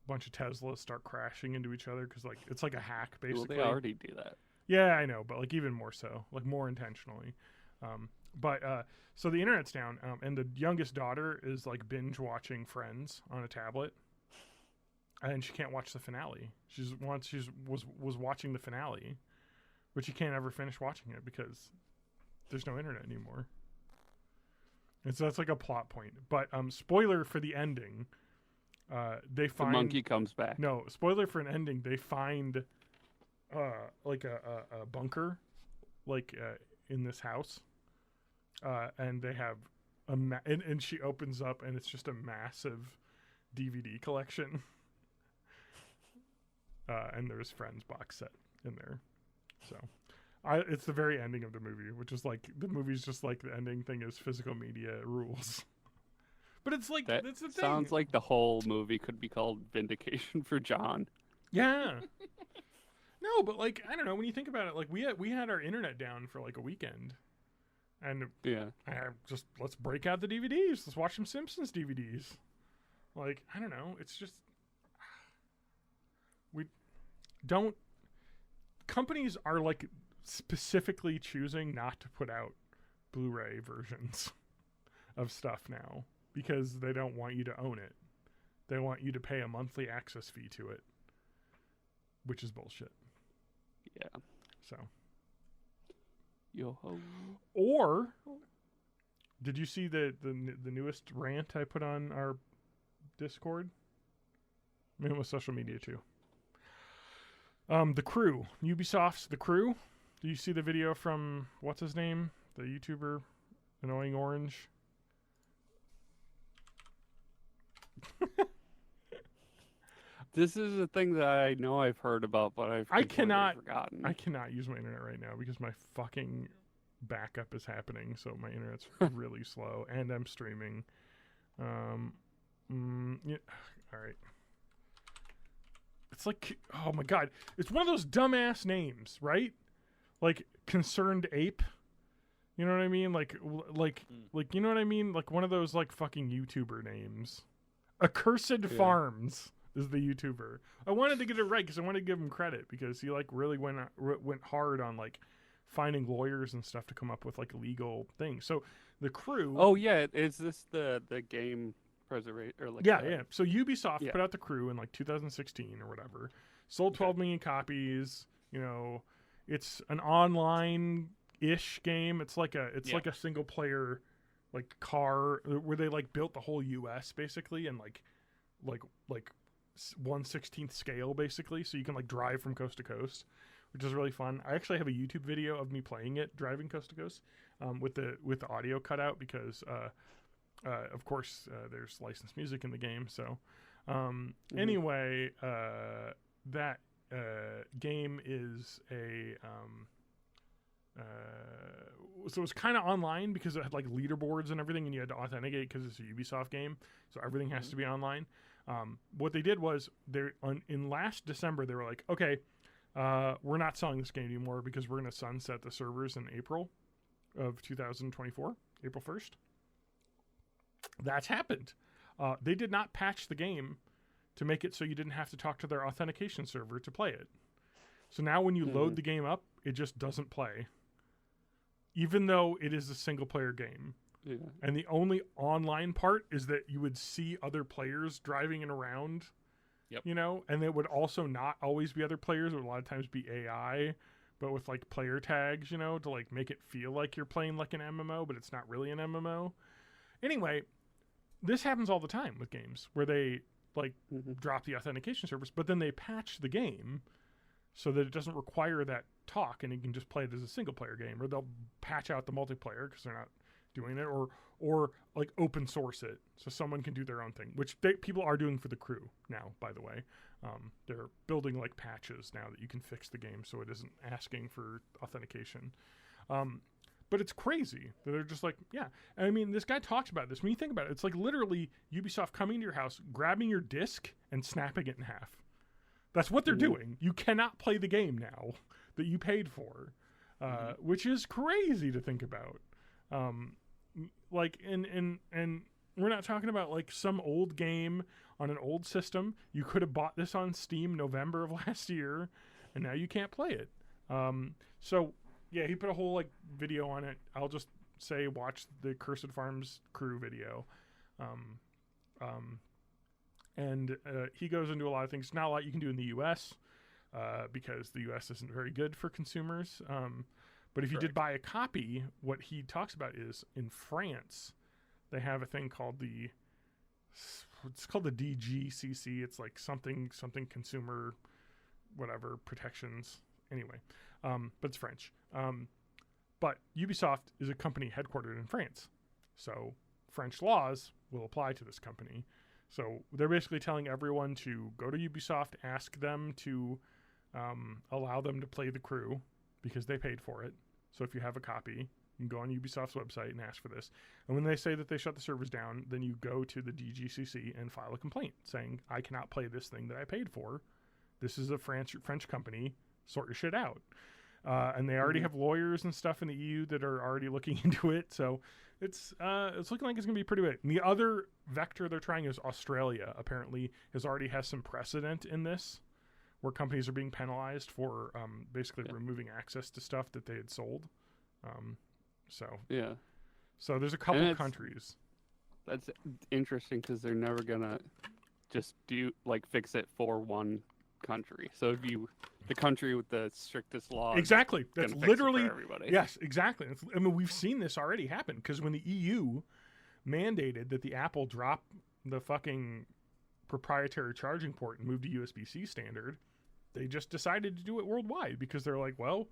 a bunch of Teslas start crashing into each other because like it's like a hack basically. Well, they already do that. Yeah, I know, but like even more so, like more intentionally. So the internet's down, and the youngest daughter is like binge watching Friends on a tablet, and she can't watch the finale. Was watching the finale, but she can't ever finish watching it because there's no internet anymore. And so that's like a plot point. But spoiler for the ending, they find the monkey comes back. No, spoiler for an ending. They find like a bunker, like in this house, and they have and she opens up and it's just a massive DVD collection, and there's Friends box set in there, so. It's the very ending of the movie, which is like the movie's just like the ending thing is physical media rules. But it's like that's the thing. Sounds like the whole movie could be called Vindication for John. Yeah. No, but like I don't know, when you think about it, like we had our internet down for like a weekend. And yeah. Let's break out the DVDs. Let's watch some Simpsons DVDs. Like, I don't know, it's just companies are like specifically choosing not to put out Blu-ray versions of stuff now because they don't want you to own it. They want you to pay a monthly access fee to it, which is bullshit. Yeah. So. Yo ho. Did you see the newest rant I put on our Discord? I mean, it was social media too. The Crew, Ubisoft's The Crew. Do you see the video from what's his name, the YouTuber, Annoying Orange? This is a thing that I know I've heard about, but I've cannot forgotten. I cannot use my internet right now because my fucking backup is happening, so my internet's really slow, and I'm streaming. Yeah, all right. It's like, oh my god, it's one of those dumbass names, right? Like Concerned Ape. You know what I mean? Like you know what I mean? Like one of those like fucking YouTuber names. Accursed Farms is the YouTuber. I wanted to get it right because I wanted to give him credit because he like really went hard on like finding lawyers and stuff to come up with like legal things. So The Crew. Oh yeah, is this the game preservation or like? Yeah. So Ubisoft put out The Crew in like 2016 or whatever. Sold 12 million copies. You know, it's an online-ish game. It's like a like a single player like car where they like built the whole US basically and like 1/16th scale basically, so you can like drive from coast to coast, which is really fun. I actually have a YouTube video of me playing it, driving coast to coast, with the audio cut out because of course there's licensed music in the game. So anyway, that game is a so it was kind of online because it had like leaderboards and everything, and you had to authenticate because it's a Ubisoft game, so everything has to be online. What they did was in last December they were like, okay, we're not selling this game anymore because we're going to sunset the servers in April of 2024, April 1st. That's happened. They did not patch the game to make it so you didn't have to talk to their authentication server to play it. So now when you load the game up, it just doesn't play, even though it is a single player game. Yeah. And the only online part is that you would see other players driving it around, you know, and it would also not always be other players. It would a lot of times be AI, but with like player tags, you know, to like make it feel like you're playing like an MMO, but it's not really an MMO. Anyway, this happens all the time with games where they like drop the authentication servers, but then they patch the game so that it doesn't require that talk and you can just play it as a single player game, or they'll patch out the multiplayer because they're not doing it, or like open source it so someone can do their own thing, which people are doing for The Crew now, by the way. They're building like patches now that you can fix the game so it isn't asking for authentication. But it's crazy that they're just like, yeah. And I mean, this guy talks about this. When you think about it, it's like literally Ubisoft coming to your house, grabbing your disc and snapping it in half. That's what they're doing. You cannot play the game now that you paid for, which is crazy to think about. Like, and we're not talking about like some old game on an old system. You could have bought this on Steam November of last year, and now you can't play it. So yeah, he put a whole like video on it. I'll just say watch the Cursed Farms Crew video. And he goes into a lot of things. Not a lot you can do in the U.S. Because the U.S. isn't very good for consumers. But if you did buy a copy, what he talks about is in France, they have a thing called it's called the DGCC. It's like something consumer, whatever, protections. Anyway, but it's French. But Ubisoft is a company headquartered in France. So French laws will apply to this company. So they're basically telling everyone to go to Ubisoft, ask them to allow them to play The Crew because they paid for it. So if you have a copy, you can go on Ubisoft's website and ask for this. And when they say that they shut the servers down, then you go to the DGCC and file a complaint saying, I cannot play this thing that I paid for. This is a French company. Sort your shit out. And they already have lawyers and stuff in the EU that are already looking into it. So it's looking like it's going to be pretty big. And the other vector they're trying is Australia. Apparently already has some precedent in this, where companies are being penalized for basically removing access to stuff that they had sold. So there's a couple of countries. That's interesting because they're never gonna just fix it for one country. So it'd be the country with the strictest laws. Exactly. That's gonna fix it for literally everybody. Yes, exactly. I mean, we've seen this already happen because when the EU mandated that the Apple drop the fucking proprietary charging port and move to USB-C standard, they just decided to do it worldwide because they're like, well,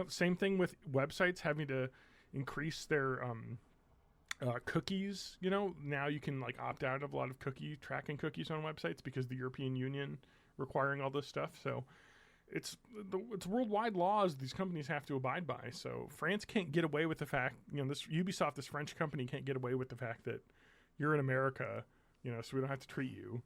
same thing with websites having to increase their cookies. Now you can like opt out of a lot of tracking cookies on websites because the European Union requiring all this stuff. So it's worldwide laws these companies have to abide by. So France can't get away with the fact, this Ubisoft, this French company, can't get away with the fact that you're in America, so we don't have to treat you.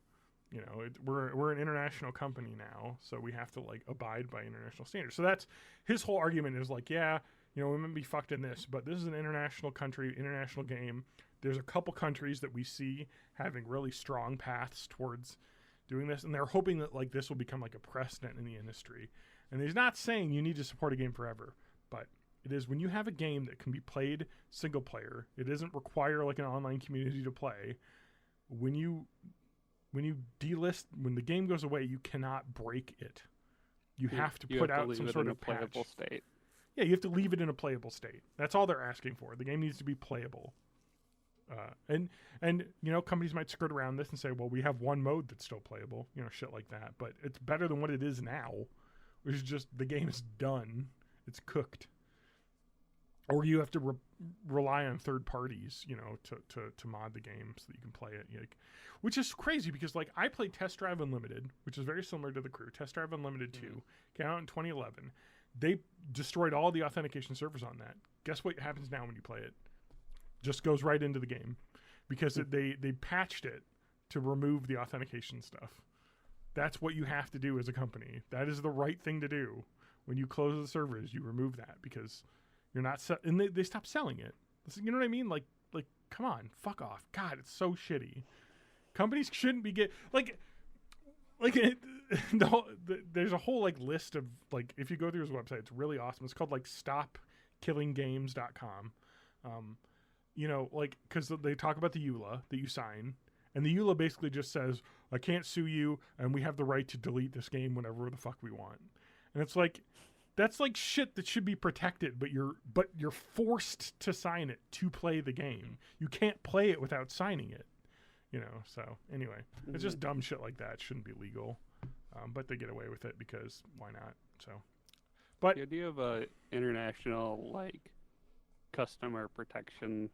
We're an international company now, so we have to like abide by international standards. So that's his whole argument is like, yeah, we might be fucked in this, but this is an international country, international game. There's a couple countries that we see having really strong paths towards doing this, and they're hoping that like this will become like a precedent in the industry. And he's not saying you need to support a game forever, but it is when you have a game that can be played single player, it doesn't require like an online community to play. When you delist, when the game goes away, you cannot break it. You have to put out some sort of playable state. Yeah, you have to leave it in a playable state. That's all they're asking for. The game needs to be playable. And companies might skirt around this and say, well, we have one mode that's still playable, shit like that. But it's better than what it is now, which is just the game is done. It's cooked. Or you have to rely on third parties, to mod the game so that you can play it. Which is crazy because, like, I played Test Drive Unlimited, which is very similar to The Crew. Test Drive Unlimited 2 came out in 2011. They destroyed all the authentication servers on that. Guess what happens now when you play it? Just goes right into the game because they patched it to remove the authentication stuff. That's what you have to do as a company. That is the right thing to do. When you close the servers, you remove that because you're not and they stopped selling it. You know what I mean? Like come on, fuck off. God, it's so shitty. Companies shouldn't be there's a whole like list of like, if you go through his website, it's really awesome. It's called like stopkillinggames.com. Because they talk about the EULA that you sign, and the EULA basically just says, I can't sue you, and we have the right to delete this game whenever the fuck we want. And it's like, that's like shit that should be protected, but you're forced to sign it to play the game. You can't play it without signing it. So anyway, it's just dumb shit like that. It shouldn't be legal, but they get away with it because why not? So, but the idea of a international like customer protection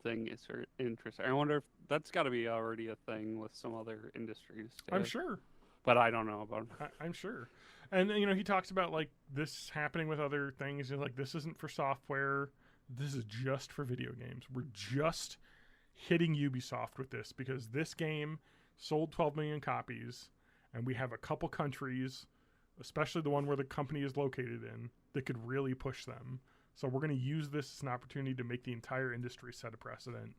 thing is sort of interesting. I wonder if that's got to be already a thing with some other industries too. I'm sure, but I don't know about it. I'm sure. And he talks about like this happening with other things. He's like, this isn't for software. This is just for video games. We're just hitting Ubisoft with this because this game sold 12 million copies, and we have a couple countries, especially the one where the company is located in, that could really push them. So we're going to use this as an opportunity to make the entire industry set a precedent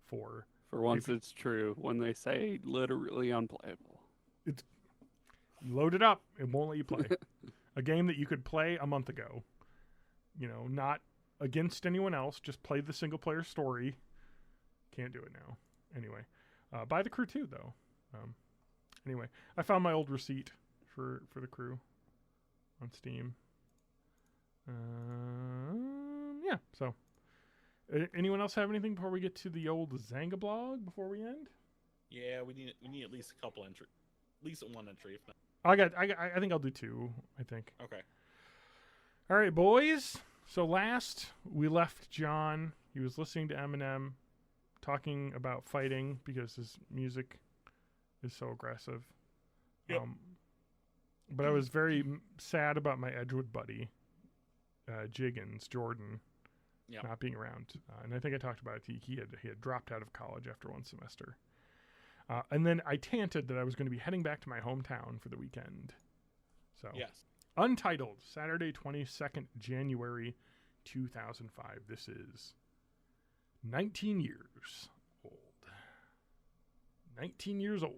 for once it's true when they say literally unplayable. It's load it up, it won't let you play. A game that you could play a month ago, not against anyone else, just play the single player story. Can't do it now. Anyway, buy The Crew 2 though. Anyway, I found my old receipt for The Crew on Steam. Yeah. So, anyone else have anything before we get to the old Xanga blog before we end? Yeah, we need at least a couple entry, at least one entry. If not, I think I'll do two. I think. Okay. All right, boys. So last we left John. He was listening to Eminem, talking about fighting because his music is so aggressive. Yep. But I was very sad about my Edgewood buddy, Jiggins, Jordan, not being around. And I think I talked about it. He had dropped out of college after one semester. And then I tanted that I was going to be heading back to my hometown for the weekend. So yes. Untitled, Saturday, 22nd January 2005. This is 19 years old. 19 years old.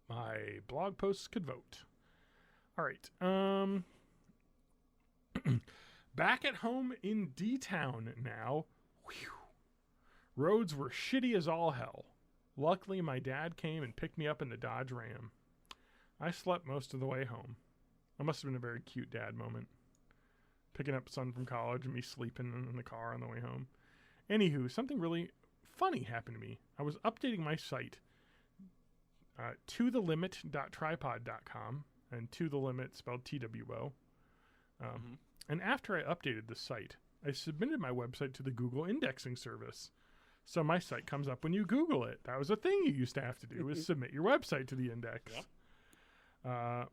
My blog posts could vote. All right. Back at home in D-Town now. Whew. Roads were shitty as all hell. Luckily, my dad came and picked me up in the Dodge Ram. I slept most of the way home. That must have been a very cute dad moment. Picking up son from college and me sleeping in the car on the way home. Anywho, something really funny happened to me. I was updating my site tothelimit.tripod.com, and to the limit spelled TWO. And after I updated the site, I submitted my website to the Google indexing service. So my site comes up when you Google it. That was a thing you used to have to do, is submit your website to the index. Yep.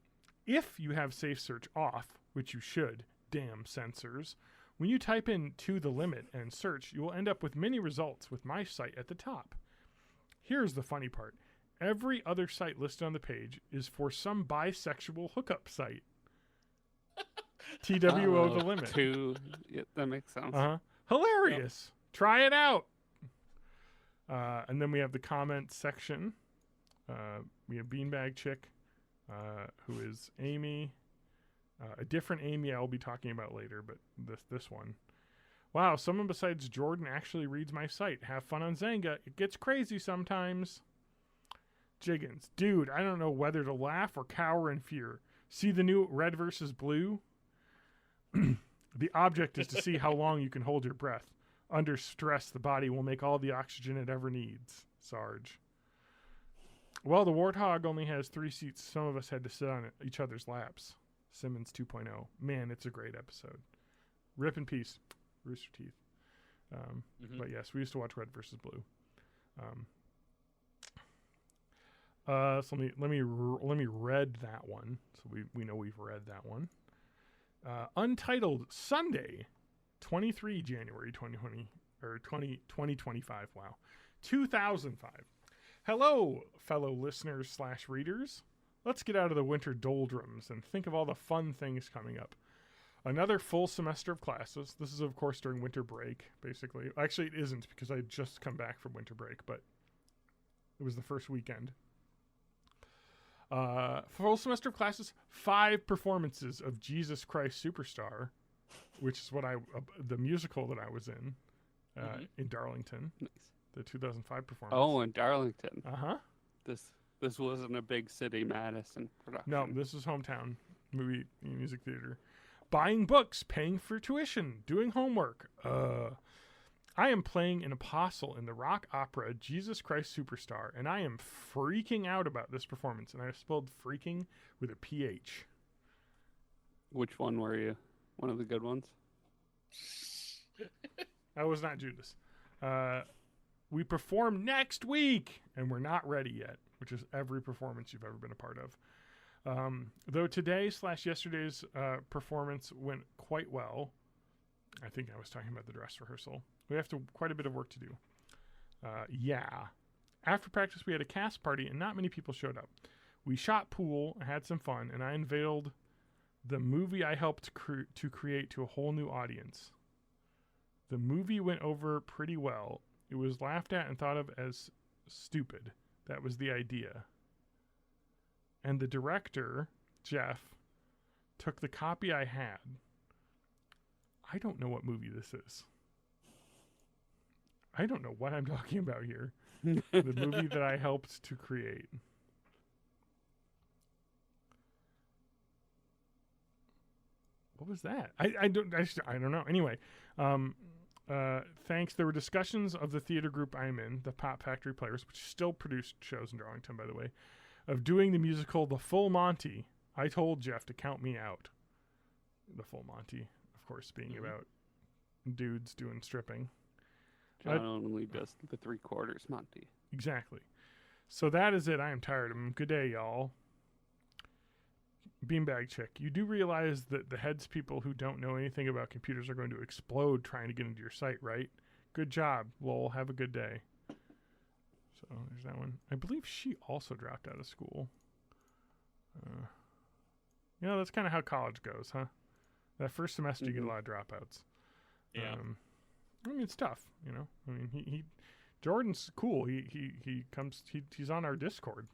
If you have safe search off, which you should, damn censors, when you type in to the limit and search, you will end up with many results with my site at the top. Here's the funny part. Every other site listed on the page is for some bisexual hookup site. TWO the limit. Yeah, that makes sense. Hilarious. Yep. Try it out. And then we have the comment section. We have Beanbag Chick, who is Amy. A different Amy I will be talking about later, but this one. Wow, someone besides Jordan actually reads my site. Have fun on Xanga. It gets crazy sometimes. Jiggins. Dude, I don't know whether to laugh or cower in fear. See the new Red versus Blue? The object is to see how long you can hold your breath. Under stress, the body will make all the oxygen it ever needs. Sarge. Well, the Warthog only has 3 seats. Some of us had to sit on each other's laps. Simmons 2.0. Man, it's a great episode. Rip in peace, Rooster Teeth. But yes, we used to watch Red versus Blue. So let me read that one. So we know we've read that one. Untitled Sunday, 23 January 2025. Wow, 2005. Hello, fellow listeners / readers. Let's get out of the winter doldrums and think of all the fun things coming up. Another full semester of classes. This is, of course, during winter break, basically. Actually, it isn't because I had just come back from winter break, but it was the first weekend. Full semester of classes, 5 performances of Jesus Christ Superstar, which is what the musical that I was in Darlington. Nice. The 2005 performance. Oh, in Darlington. Uh-huh. This wasn't a big city Madison production. No, this is hometown movie music theater. Buying books, paying for tuition, doing homework. I am playing an apostle in the rock opera Jesus Christ Superstar, and I am freaking out about this performance. And I spelled freaking with a PH. Which one were you? One of the good ones? I was not Judas. We perform next week, and we're not ready yet, which is every performance you've ever been a part of. Though today / yesterday's performance went quite well. I think I was talking about the dress rehearsal. We have quite a bit of work to do. After practice, we had a cast party, and not many people showed up. We shot pool, had some fun, and I unveiled the movie I helped to create to a whole new audience. The movie went over pretty well. It was laughed at and thought of as stupid. That was the idea. And the director, Jeff, took the copy I had. I don't know what movie this is. I don't know what I'm talking about here. The movie that I helped to create. What was that? I don't know. Anyway, thanks. There were discussions of the theater group I'm in, the Pop Factory Players, which still produced shows in Darlington, by the way, of doing the musical The Full Monty. I told Jeff to count me out. The Full Monty, of course, being about dudes doing stripping. John only does the 3/4 Monty. Exactly. So that is it. I am tired of him. Good day, y'all. Beanbag Chick, you do realize that the heads people who don't know anything about computers are going to explode trying to get into your site, right? Good job. Lol. Have a good day. So there's that one. I believe she also dropped out of school. That's kind of how college goes, huh? That first semester you get a lot of dropouts. Yeah. I mean, it's tough, I mean, he Jordan's cool. He's on our Discord.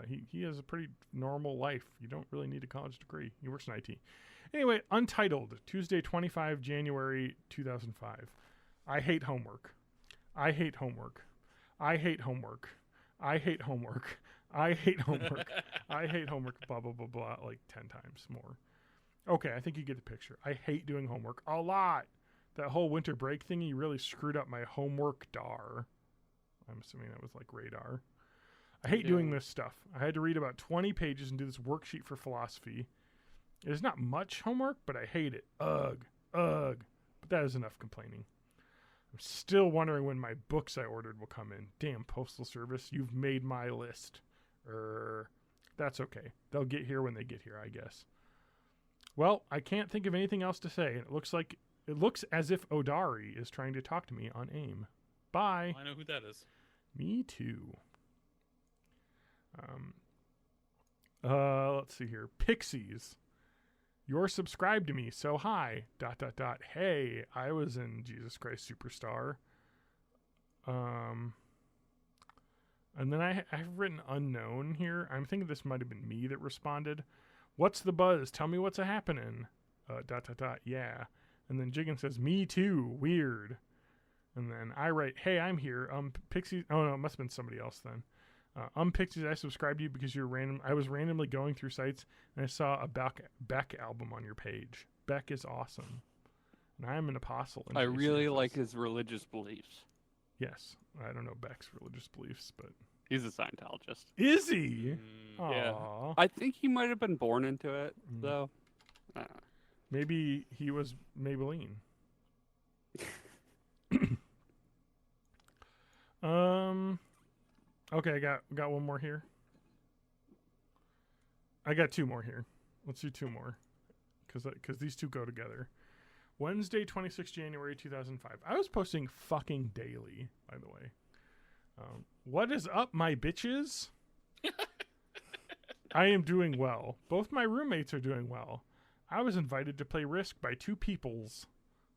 He has a pretty normal life. You don't really need a college degree. He works in IT. Anyway, Untitled, Tuesday, 25 January 2005. I hate homework. I hate homework. I hate homework. I hate homework. I hate homework. I hate homework, blah, blah, blah, blah, like 10 times more. Okay, I think you get the picture. I hate doing homework a lot. That whole winter break thingy really screwed up my homework dar. I'm assuming that was like radar. I hate doing this stuff. I had to read about 20 pages and do this worksheet for philosophy. It's not much homework, but I hate it. Ugh. Ugh. But that is enough complaining. I'm still wondering when my books I ordered will come in. Damn, Postal Service, you've made my list. That's okay. They'll get here when they get here, I guess. Well, I can't think of anything else to say. It looks as if Odari is trying to talk to me on AIM. Bye. I know who that is. Me too. Let's see here. Pixies. You're subscribed to me, so hi. ... Hey, I was in Jesus Christ Superstar. And then I've written unknown here. I'm thinking this might have been me that responded. What's the buzz? Tell me what's a happening. ... Yeah. And then Jiggin says, me too. Weird. And then I write, hey, I'm here. Pixies. Oh no, it must have been somebody else then. Pixies, I subscribed to you because you're random. I was randomly going through sites and I saw a Beck album on your page. Beck is awesome. And I am an apostle. I really like his religious beliefs. Yes. I don't know Beck's religious beliefs, but... He's a Scientologist. Is he? Yeah. Aww. I think he might have been born into it, though. Maybe he was Maybelline. Okay, I got one more here. I got two more here. Let's do two more, because these two go together. Wednesday, 26 January 2005. I was posting fucking daily, by the way. What is up, my bitches? I am doing well. Both my roommates are doing well. I was invited to play Risk by two peoples,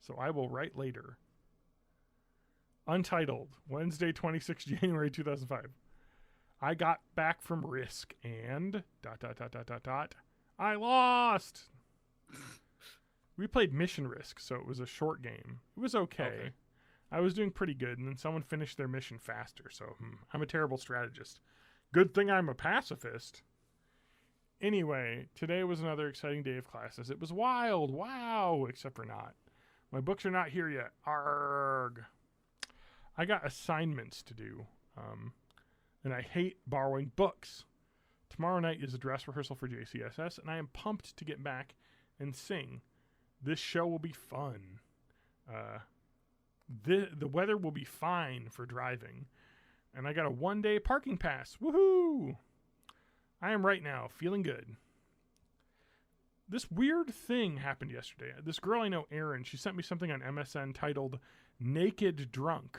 so I will write later. Untitled, Wednesday, 26 January 2005. I got back from Risk and ... I lost! We played Mission Risk, so it was a short game. It was okay. I was doing pretty good, and then someone finished their mission faster, so I'm a terrible strategist. Good thing I'm a pacifist. Anyway, today was another exciting day of classes. It was wild, wow, except for not. My books are not here yet. Arrgh. I got assignments to do, and I hate borrowing books. Tomorrow night is a dress rehearsal for JCSS, and I am pumped to get back and sing. This show will be fun. The weather will be fine for driving, and I got a one-day parking pass. Woohoo! I am right now feeling good. This weird thing happened yesterday. This girl I know, Erin, she sent me something on MSN titled Naked Drunk.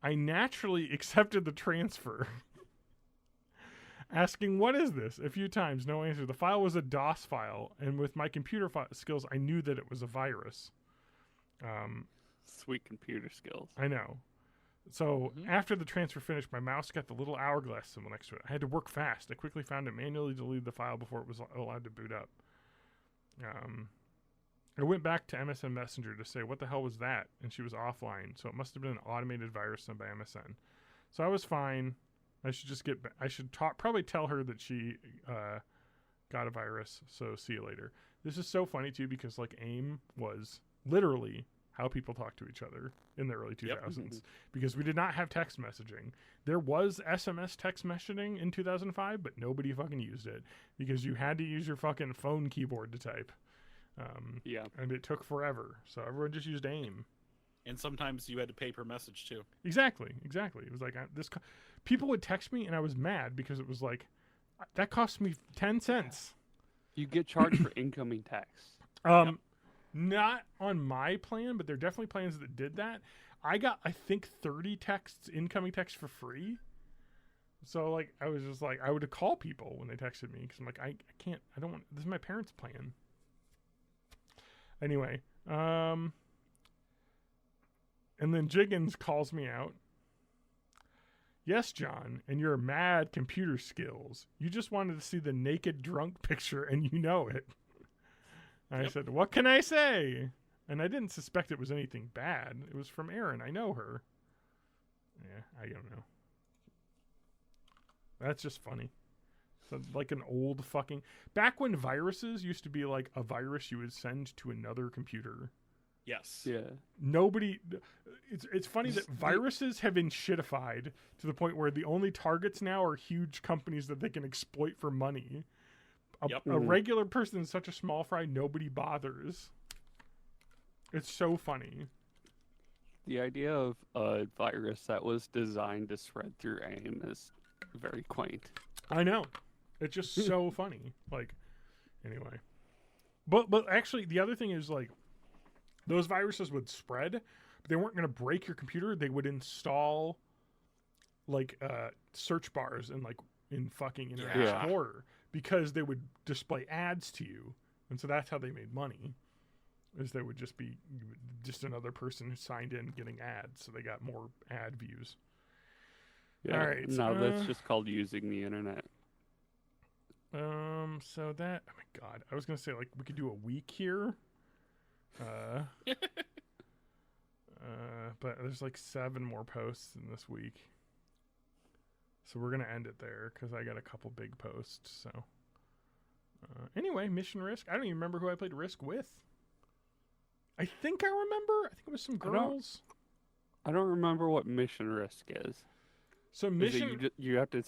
I naturally accepted the transfer. Asking, what is this? A few times, no answer. The file was a DOS file, and with my computer skills, I knew that it was a virus. Sweet computer skills. I know. So after the transfer finished, my mouse got the little hourglass symbol next to it. I had to work fast. I quickly found it, manually deleted the file before it was allowed to boot up. I went back to MSN Messenger to say, what the hell was that? And she was offline, so it must have been an automated virus sent by MSN. So I was fine. I should just probably tell her that she got a virus, so see you later. This is so funny, too, because, like, AIM was literally how people talk to each other in the early 2000s, because we did not have text messaging. There was SMS text messaging in 2005, but nobody fucking used it because you had to use your fucking phone keyboard to type. And it took forever, so everyone just used AIM. And sometimes you had to pay per message too. Exactly. It was like people would text me, and I was mad because it was like that cost me 10 cents. You get charged for incoming text. Not on my plan, but there are definitely plans that did that. I got, I think, 30 incoming texts for free. So, like, I was just like, I would call people when they texted me because I'm like, I can't, I don't want, this is my parents' plan. Anyway, and then Jiggins calls me out. Yes, John, and your mad computer skills. You just wanted to see the naked drunk picture, and you know it. I said, what can I say? And I didn't suspect it was anything bad. It was from Erin. I know her. Yeah, I don't know. That's just funny. So like an old fucking back when viruses used to be like a virus you would send to another computer. Yes. Yeah. Nobody. It's funny that viruses have been shitified to the point where the only targets now are huge companies that they can exploit for money. A regular person is such a small fry, nobody bothers. It's so funny. The idea of a virus that was designed to spread through AIM is very quaint. I know. It's just so funny. Like, anyway. But actually, the other thing is, like, those viruses would spread, but they weren't going to break your computer. They would install, like, search bars in fucking Internet Explorer because they would display ads to you. And so that's how they made money. Is they would just be just another person who signed in getting ads, so they got more ad views. Yeah. All right. No, that's just called using the internet. So that, oh my god, I was gonna say like we could do a week here. But there's like 7 more posts in this week, so we're gonna end it there because I got a couple big posts. So anyway, Mission Risk. I don't even remember who I played Risk with. I think I remember. I think it was some girls. I don't remember what Mission Risk is. So Mission, you have to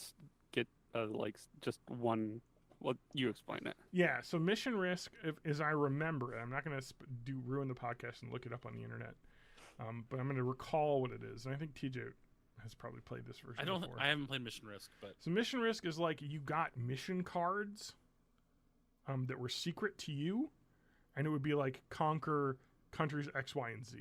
get like just one. Well, you explain it. Yeah. So Mission Risk, as I remember it, I'm not going to ruin the podcast and look it up on the internet, but I'm going to recall what it is. And I think TJ has probably played this version. Before. I haven't played Mission Risk, but so Mission Risk is like you got mission cards, that were secret to you, and it would be like conquer countries X, Y, and Z,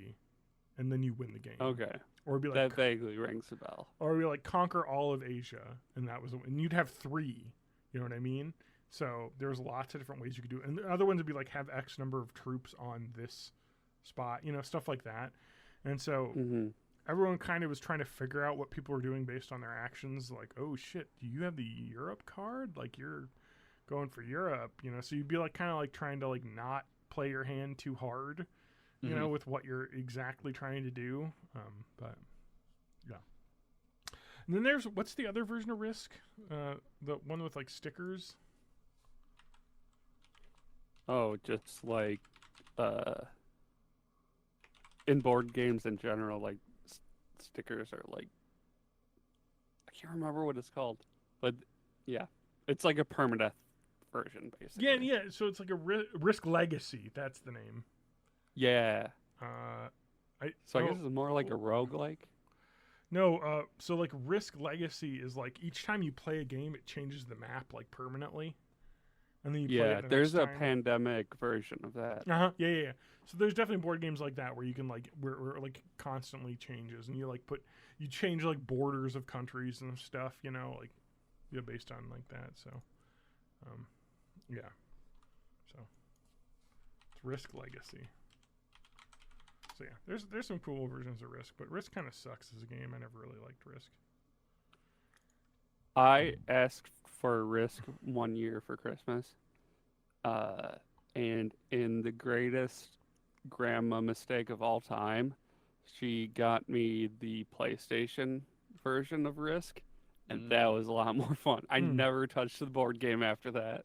and then you win the game. Okay. Or it'd be like that vaguely rings a bell. Or it'd be like conquer all of Asia, and that was, and you'd have 3. You know what I mean? So there's lots of different ways you could do it. And the other ones would be like have X number of troops on this spot, stuff like that. And so everyone kind of was trying to figure out what people were doing based on their actions. Like, oh shit, do you have the Europe card? Like you're going for Europe, So you'd be like kind of like trying to like not play your hand too hard, with what you're exactly trying to do. But yeah. And then there's, what's the other version of Risk? The one with like stickers. Oh, just like in board games in general, like stickers are like, I can't remember what it's called, but yeah, it's like a permadeath version basically. Yeah. So it's like a Risk Legacy. That's the name. Yeah. I guess it's more like a roguelike. No, so like Risk Legacy is like each time you play a game, it changes the map like permanently, and then you play it the there's next a time. pandemic version of that. Yeah. So there's definitely board games like that where you can like where it like constantly changes, and you like you change like borders of countries and stuff, like based on like that. So, yeah. So it's Risk Legacy. So yeah, there's some cool versions of Risk, but Risk kind of sucks as a game. I never really liked Risk. I asked for Risk one year for Christmas, and in the greatest grandma mistake of all time, she got me the PlayStation version of Risk, and that was a lot more fun. I never touched the board game after that.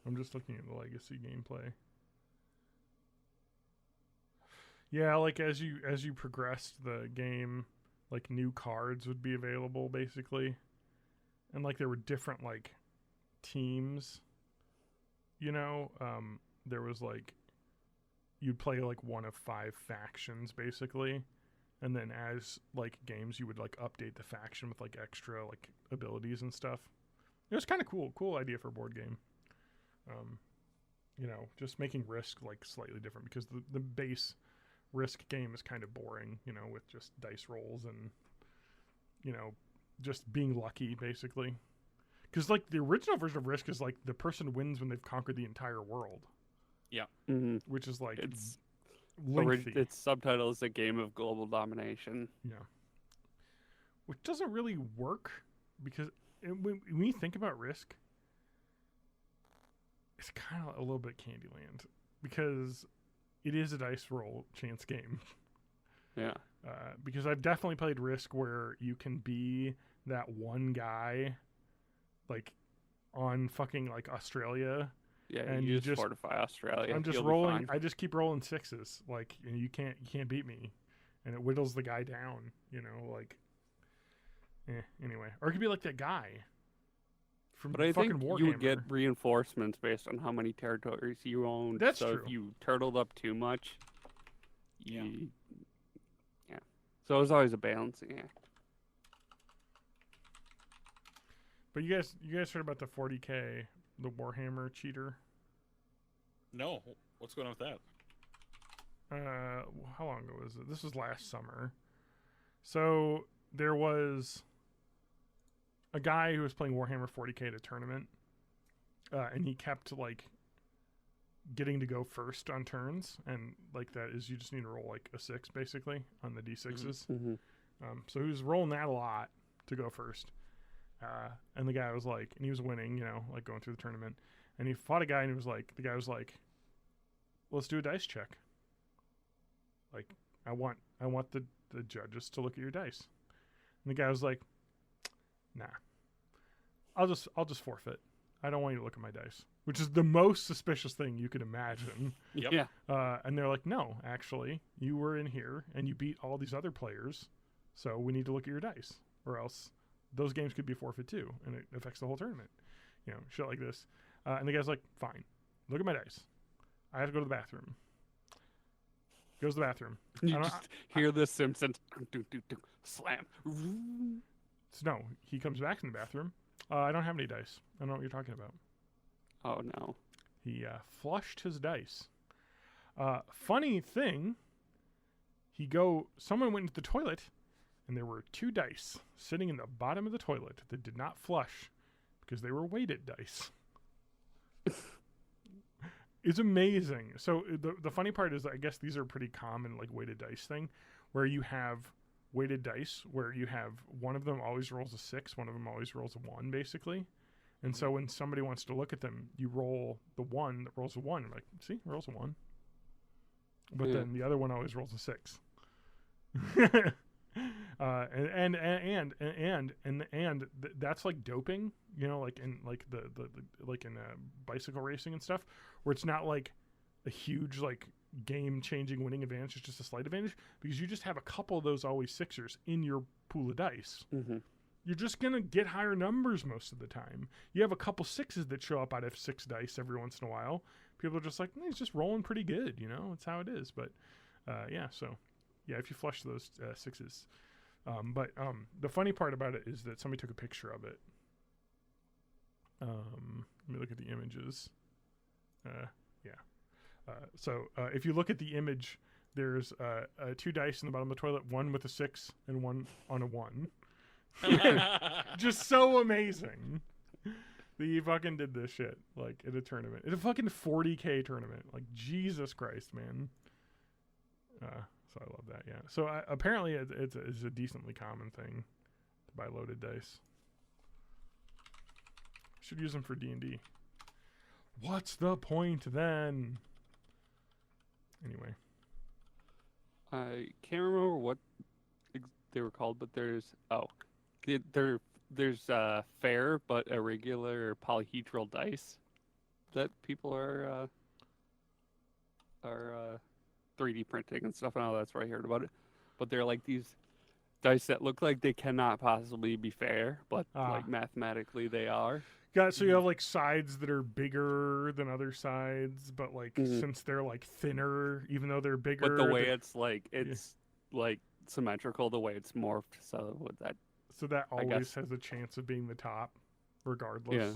I'm just looking at the Legacy gameplay. Yeah, like as you progressed the game, like new cards would be available basically. And like there were different like teams. There was like you'd play like one of 5 factions basically. And then as like games you would like update the faction with like extra like abilities and stuff. It was kind of cool idea for a board game. Just making Risk like slightly different because the base Risk game is kind of boring, with just dice rolls and, just being lucky basically. Because like the original version of Risk is like the person wins when they've conquered the entire world. Yeah. Which is like It's lengthy. Its subtitle is a game of global domination. Yeah. Which doesn't really work because when you think about Risk, it's kind of a little bit Candyland because it is a dice roll chance game. Yeah. Because I've definitely played Risk where you can be that one guy, like on fucking like Australia. Yeah, And you you just just- fortify Australia. I'm just You'll be rolling. fine. I just keep rolling sixes, like, and you can't beat me, and it whittles the guy down. You know, like. Anyway, or it could be like that guy from But I fucking think Warhammer. you would get reinforcements based on how many territories you own. That's so true. if you turtled up too much, Yeah. yeah. So it's always a balancing act. But you guys heard about the 40K, the Warhammer cheater? No. What's going on with that? How long ago was it? This was last summer. So there was a guy who was playing Warhammer 40K at a tournament, and he kept like getting to go first on turns, and like that is you just need to roll like a 6 basically on the d6s. Mm-hmm. So he was rolling that a lot to go first, and the guy was like, and he was winning, you know, like going through the tournament, and he fought a guy, and he was like, the guy was like, let's do a dice check. Like, I want the judges to look at your dice. And the guy was like, nah, I'll just forfeit. I don't want you to look at my dice, which is the most suspicious thing you could imagine. Yep. Yeah. And they're like, no, actually, you were in here and you beat all these other players, so we need to look at your dice, or else those games could be forfeit too, and it affects the whole tournament. You know, shit like this. And the guy's like, fine, look at my dice. I have to go to the bathroom. Goes to the bathroom. You just hear the Simpsons slam. So no, he comes back in the bathroom. I don't have any dice. I don't know what you're talking about. Oh no. He flushed his dice. Funny thing, someone went into the toilet, and there were 2 dice sitting in the bottom of the toilet that did not flush because they were weighted dice. It's amazing. So the funny part is, I guess these are pretty common, like weighted dice thing, where you have weighted dice where you have one of them always rolls a 6, one of them always rolls a 1, basically. And so when somebody wants to look at them, you roll the one that rolls a 1. Like, see, rolls a 1. But Yeah. then the other one always rolls a 6. And that's like doping, you know, like in like the like in bicycle racing and stuff, where it's not like a huge like game-changing winning advantage, it's just a slight advantage because you just have a couple of those always 6ers in your pool of dice. Mm-hmm. You're just gonna get higher numbers most of the time. You have a couple 6s that show up out of 6 dice every once in a while. People are just like, he's just rolling pretty good, you know. That's how it is. But yeah, so yeah, if you flush those 6s. But the funny part about it is that somebody took a picture of it. Let me look at the images. So if you look at the image, there's 2 dice in the bottom of the toilet, one with a 6 and one on a 1. Just so amazing that you fucking did this shit, like, at a tournament. At a fucking 40K tournament. Like, Jesus Christ, man. So I love that, yeah. So apparently it's a decently common thing to buy loaded dice. Should use them for D&D. What's the point then? Anyway. I can't remember what they were called, but there's fair but irregular polyhedral dice that people are 3D printing and stuff. I know that's where I heard about it. But they're like these dice that look like they cannot possibly be fair, but like mathematically they are. So you have like sides that are bigger than other sides, but like since they're like thinner, even though they're bigger. But the way it's like symmetrical, the way it's morphed, so with that. So that always has a chance of being the top, regardless. Yeah.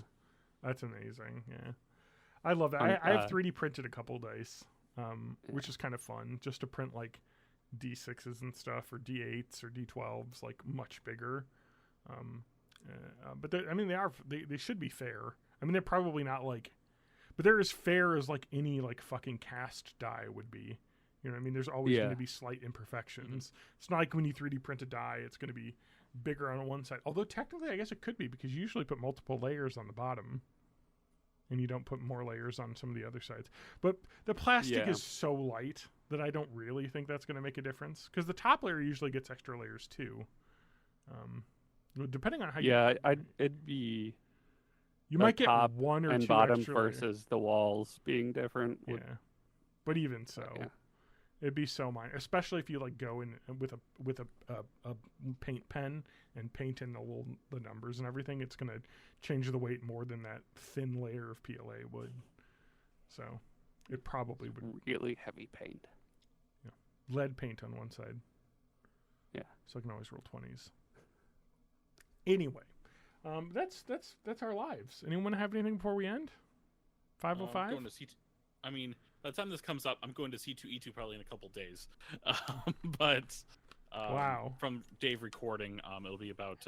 That's amazing. Yeah, I love that. I have 3D printed a couple dice, which is kind of fun, just to print like D6s and stuff, or D8s or D12s, like much bigger. But I mean, they should be fair. I mean, they're probably not like, but they're as fair as like any like fucking cast die would be. You know what I mean? There's always going to be slight imperfections. It's not like when you 3D print a die, it's going to be bigger on one side. Although technically, I guess it could be, because you usually put multiple layers on the bottom. and you don't put more layers on some of the other sides. But the plastic Yeah. is so light that I don't really think that's going to make a difference, because the top layer usually gets extra layers too. Depending on how it'd be you the might get top one or and two bottom extra layers. versus the walls being different. Yeah, but even so, Yeah. it'd be so minor, especially if you like go in with a paint pen and paint in the numbers and everything. It's gonna change the weight more than that thin layer of PLA would. So it probably would. Really heavy paint. Lead paint on one side. Yeah. So I can always roll 20s. Anyway, that's our lives. Anyone have anything before we end? 5:05. Going to C2. I mean, by the time this comes up, I'm going to C2E2 probably in a couple days. But Wow. From Dave recording, it'll be about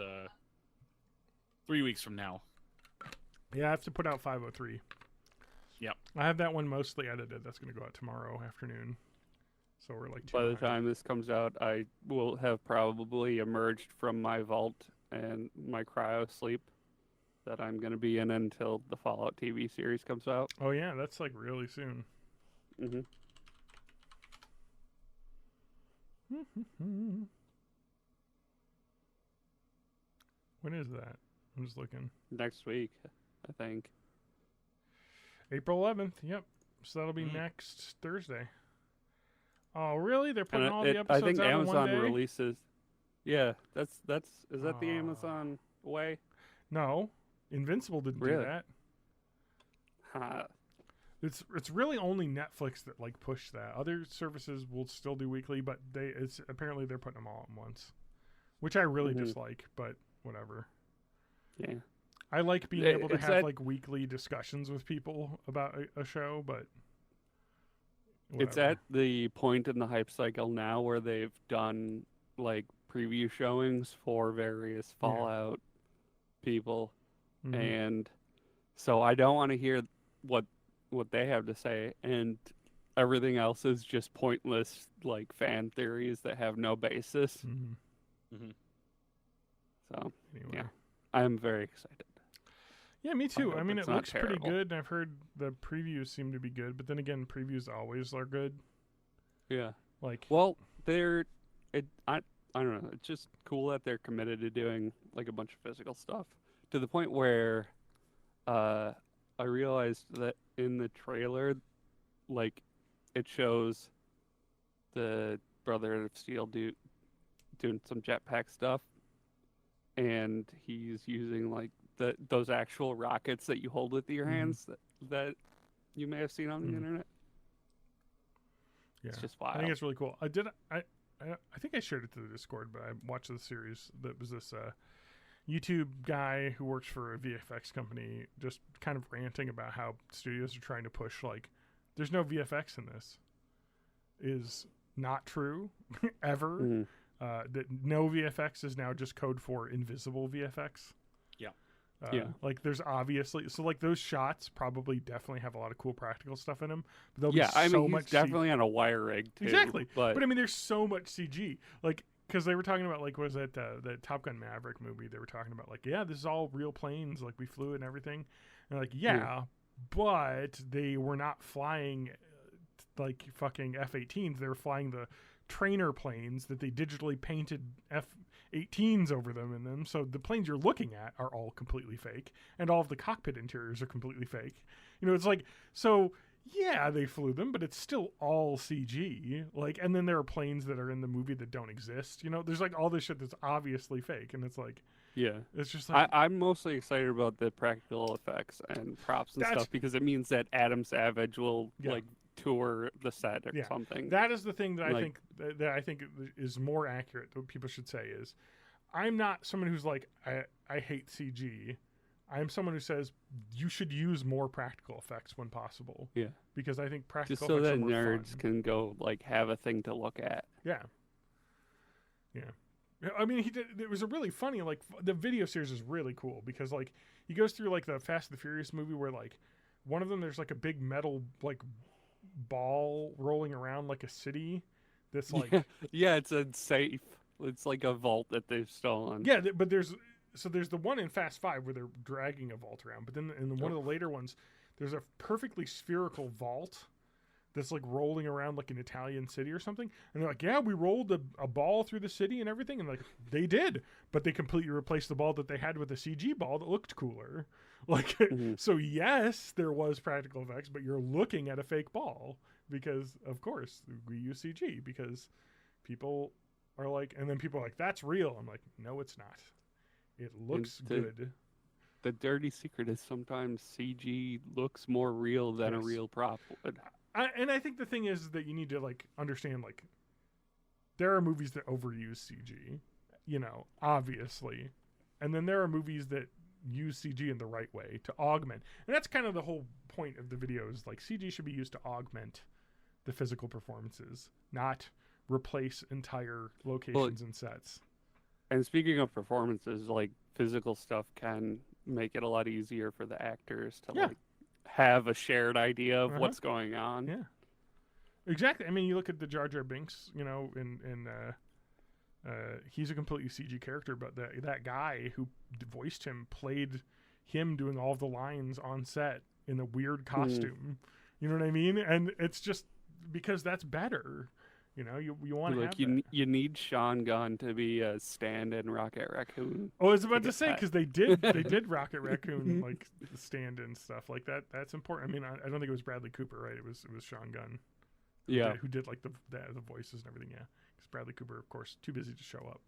3 weeks from now. Yeah, I have to put out 5:03. Yep. I have that one mostly edited. That's going to go out tomorrow afternoon. So we're like 2 By the behind. time this comes out, I will have probably emerged from my vault and my cryo sleep that I'm going to be in until the Fallout TV series comes out. Oh yeah, that's like really soon. Mm-hmm. When is that? I'm just looking. Next week, I think. April 11th. Yep. So that'll be next Thursday. Oh, really? They're putting And all the I episodes think out in Amazon one day? releases. Yeah, is that the Amazon way? No, Invincible didn't do Really? that. Ha. It's really only Netflix that like push that. Other services will still do weekly, but apparently they're putting them all at once, which I really dislike. But whatever. Yeah. I like being able to It's have that- like weekly discussions with people about a show, but It's whatever. at the point in the hype cycle now where they've done like preview showings for various Yeah. Fallout people, Mhm. and so I don't want to hear what they have to say, and everything else is just pointless like fan theories that have no basis. Mhm. So Anyway. Yeah. I'm very excited. Yeah, me too. I hope mean, it's it not looks pretty terrible. good, and I've heard the previews seem to be good. But then again, previews always are good. Yeah. Like, Well, I don't know. It's just cool that they're committed to doing like a bunch of physical stuff to the point where I realized that in the trailer, like it shows the Brotherhood of Steel doing some jetpack stuff, and he's using like those actual rockets that you hold with your hands that you may have seen on the internet. yeah, It's just I wild. think it's really cool. I think I shared it to the Discord, but I watched the series. That was this YouTube guy who works for a VFX company, just kind of ranting about how studios are trying to push like, there's no VFX in this. Is not true ever. Mhm. That no VFX is now just code for invisible VFX. Yeah. Yeah. Like there's obviously, so like those shots probably definitely have a lot of cool practical stuff in them. But there'll Yeah, be I so mean, he's much definitely on a wire rig too. Exactly. But I mean, there's so much CG. Like, because they were talking about, like, was it the Top Gun Maverick movie? They were talking about, like, yeah, this is all real planes. Like, we flew it and everything. And like, yeah, but they were not flying like fucking F-18s. They were flying the trainer planes that they digitally painted F-18s over them in them. So the planes you're looking at are all completely fake, and all of the cockpit interiors are completely fake. You know, it's like, so yeah, they flew them, but it's still all CG. Like, and then there are planes that are in the movie that don't exist. You know, there's like all this shit that's obviously fake, and it's like, yeah, it's just like, I'm mostly excited about the practical effects and props and That's- stuff because it means that Adam Savage will Yeah. like tour the set or Yeah. something. that is the thing that I Like- think that I think is more accurate. What people should say is, I'm not someone who's like, I hate CG. I'm someone who says you should use more practical effects when possible. Yeah. Because I think practical Just so effects that are more nerds fun. can go like have a thing to look at. Yeah. Yeah. I mean, it was a really funny, like, the video series is really cool because, like, he goes through, like, the Fast and the Furious movie where, like, one of them, there's, like, a big metal, like, ball rolling around, like, a city that's, like, Yeah, it's a safe. It's like a vault that they've stolen. yeah, but there's the one in Fast 5 where they're dragging a vault around, but then in one of the later ones, there's a perfectly spherical vault that's like rolling around like an Italian city or something. And they're like, yeah, we rolled a ball through the city and everything. And like, they did, but they completely replaced the ball that they had with a CG ball that looked cooler. Like, so yes, there was practical effects, but you're looking at a fake ball because of course we use CG because people are like, and then people are like, that's real. I'm like, no, it's not. It looks good. The dirty secret is sometimes CG looks more real than a real prop would. And I think the thing is that you need to like understand, like, there are movies that overuse CG, you know, obviously, and then there are movies that use CG in the right way to augment, and that's kind of the whole point of the videos. Like, CG should be used to augment the physical performances, not replace entire locations and sets. And speaking of performances, like, physical stuff can make it a lot easier for the actors to like have a shared idea of what's going on. Yeah, exactly. I mean, you look at the Jar Jar Binks, you know, in he's a completely CG character, but that guy who voiced him played him doing all the lines on set in a weird costume. You know what I mean? And it's just because that's better. You know, you want to have that. You need Sean Gunn to be a stand-in Rocket Raccoon. Oh, I was about to say, because they did Rocket Raccoon like stand-in stuff like that. That's important. I mean, I don't think it was Bradley Cooper, right? It was Sean Gunn. Who did like the voices and everything. Yeah, because Bradley Cooper, of course, too busy to show up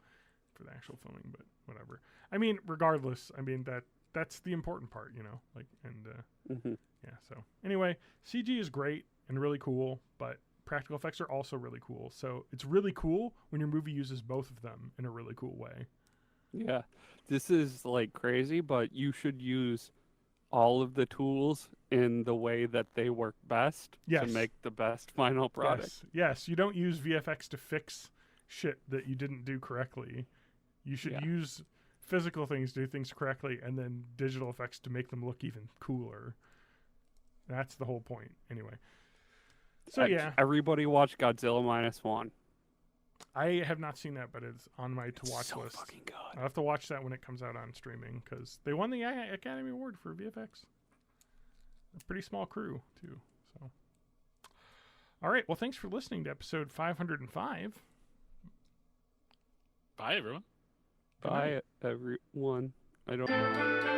for the actual filming, but whatever. I mean, regardless, I mean that's the important part, you know. Like, and yeah. So anyway, CG is great and really cool, but practical effects are also really cool. So it's really cool when your movie uses both of them in a really cool way. Yeah. This is like crazy, but you should use all of the tools in the way that they work best to make the best final product. Yes. You don't use VFX to fix shit that you didn't do correctly. You should use physical things to do things correctly and then digital effects to make them look even cooler. That's the whole point. Anyway. So everybody watch Godzilla -1. I have not seen that, but it's on my to-watch list. Fucking good. I'll have to watch that when it comes out on streaming because they won the Academy Award for VFX. A pretty small crew too. So, all right. Well, thanks for listening to episode 505. Bye, everyone. Bye, everyone. I don't.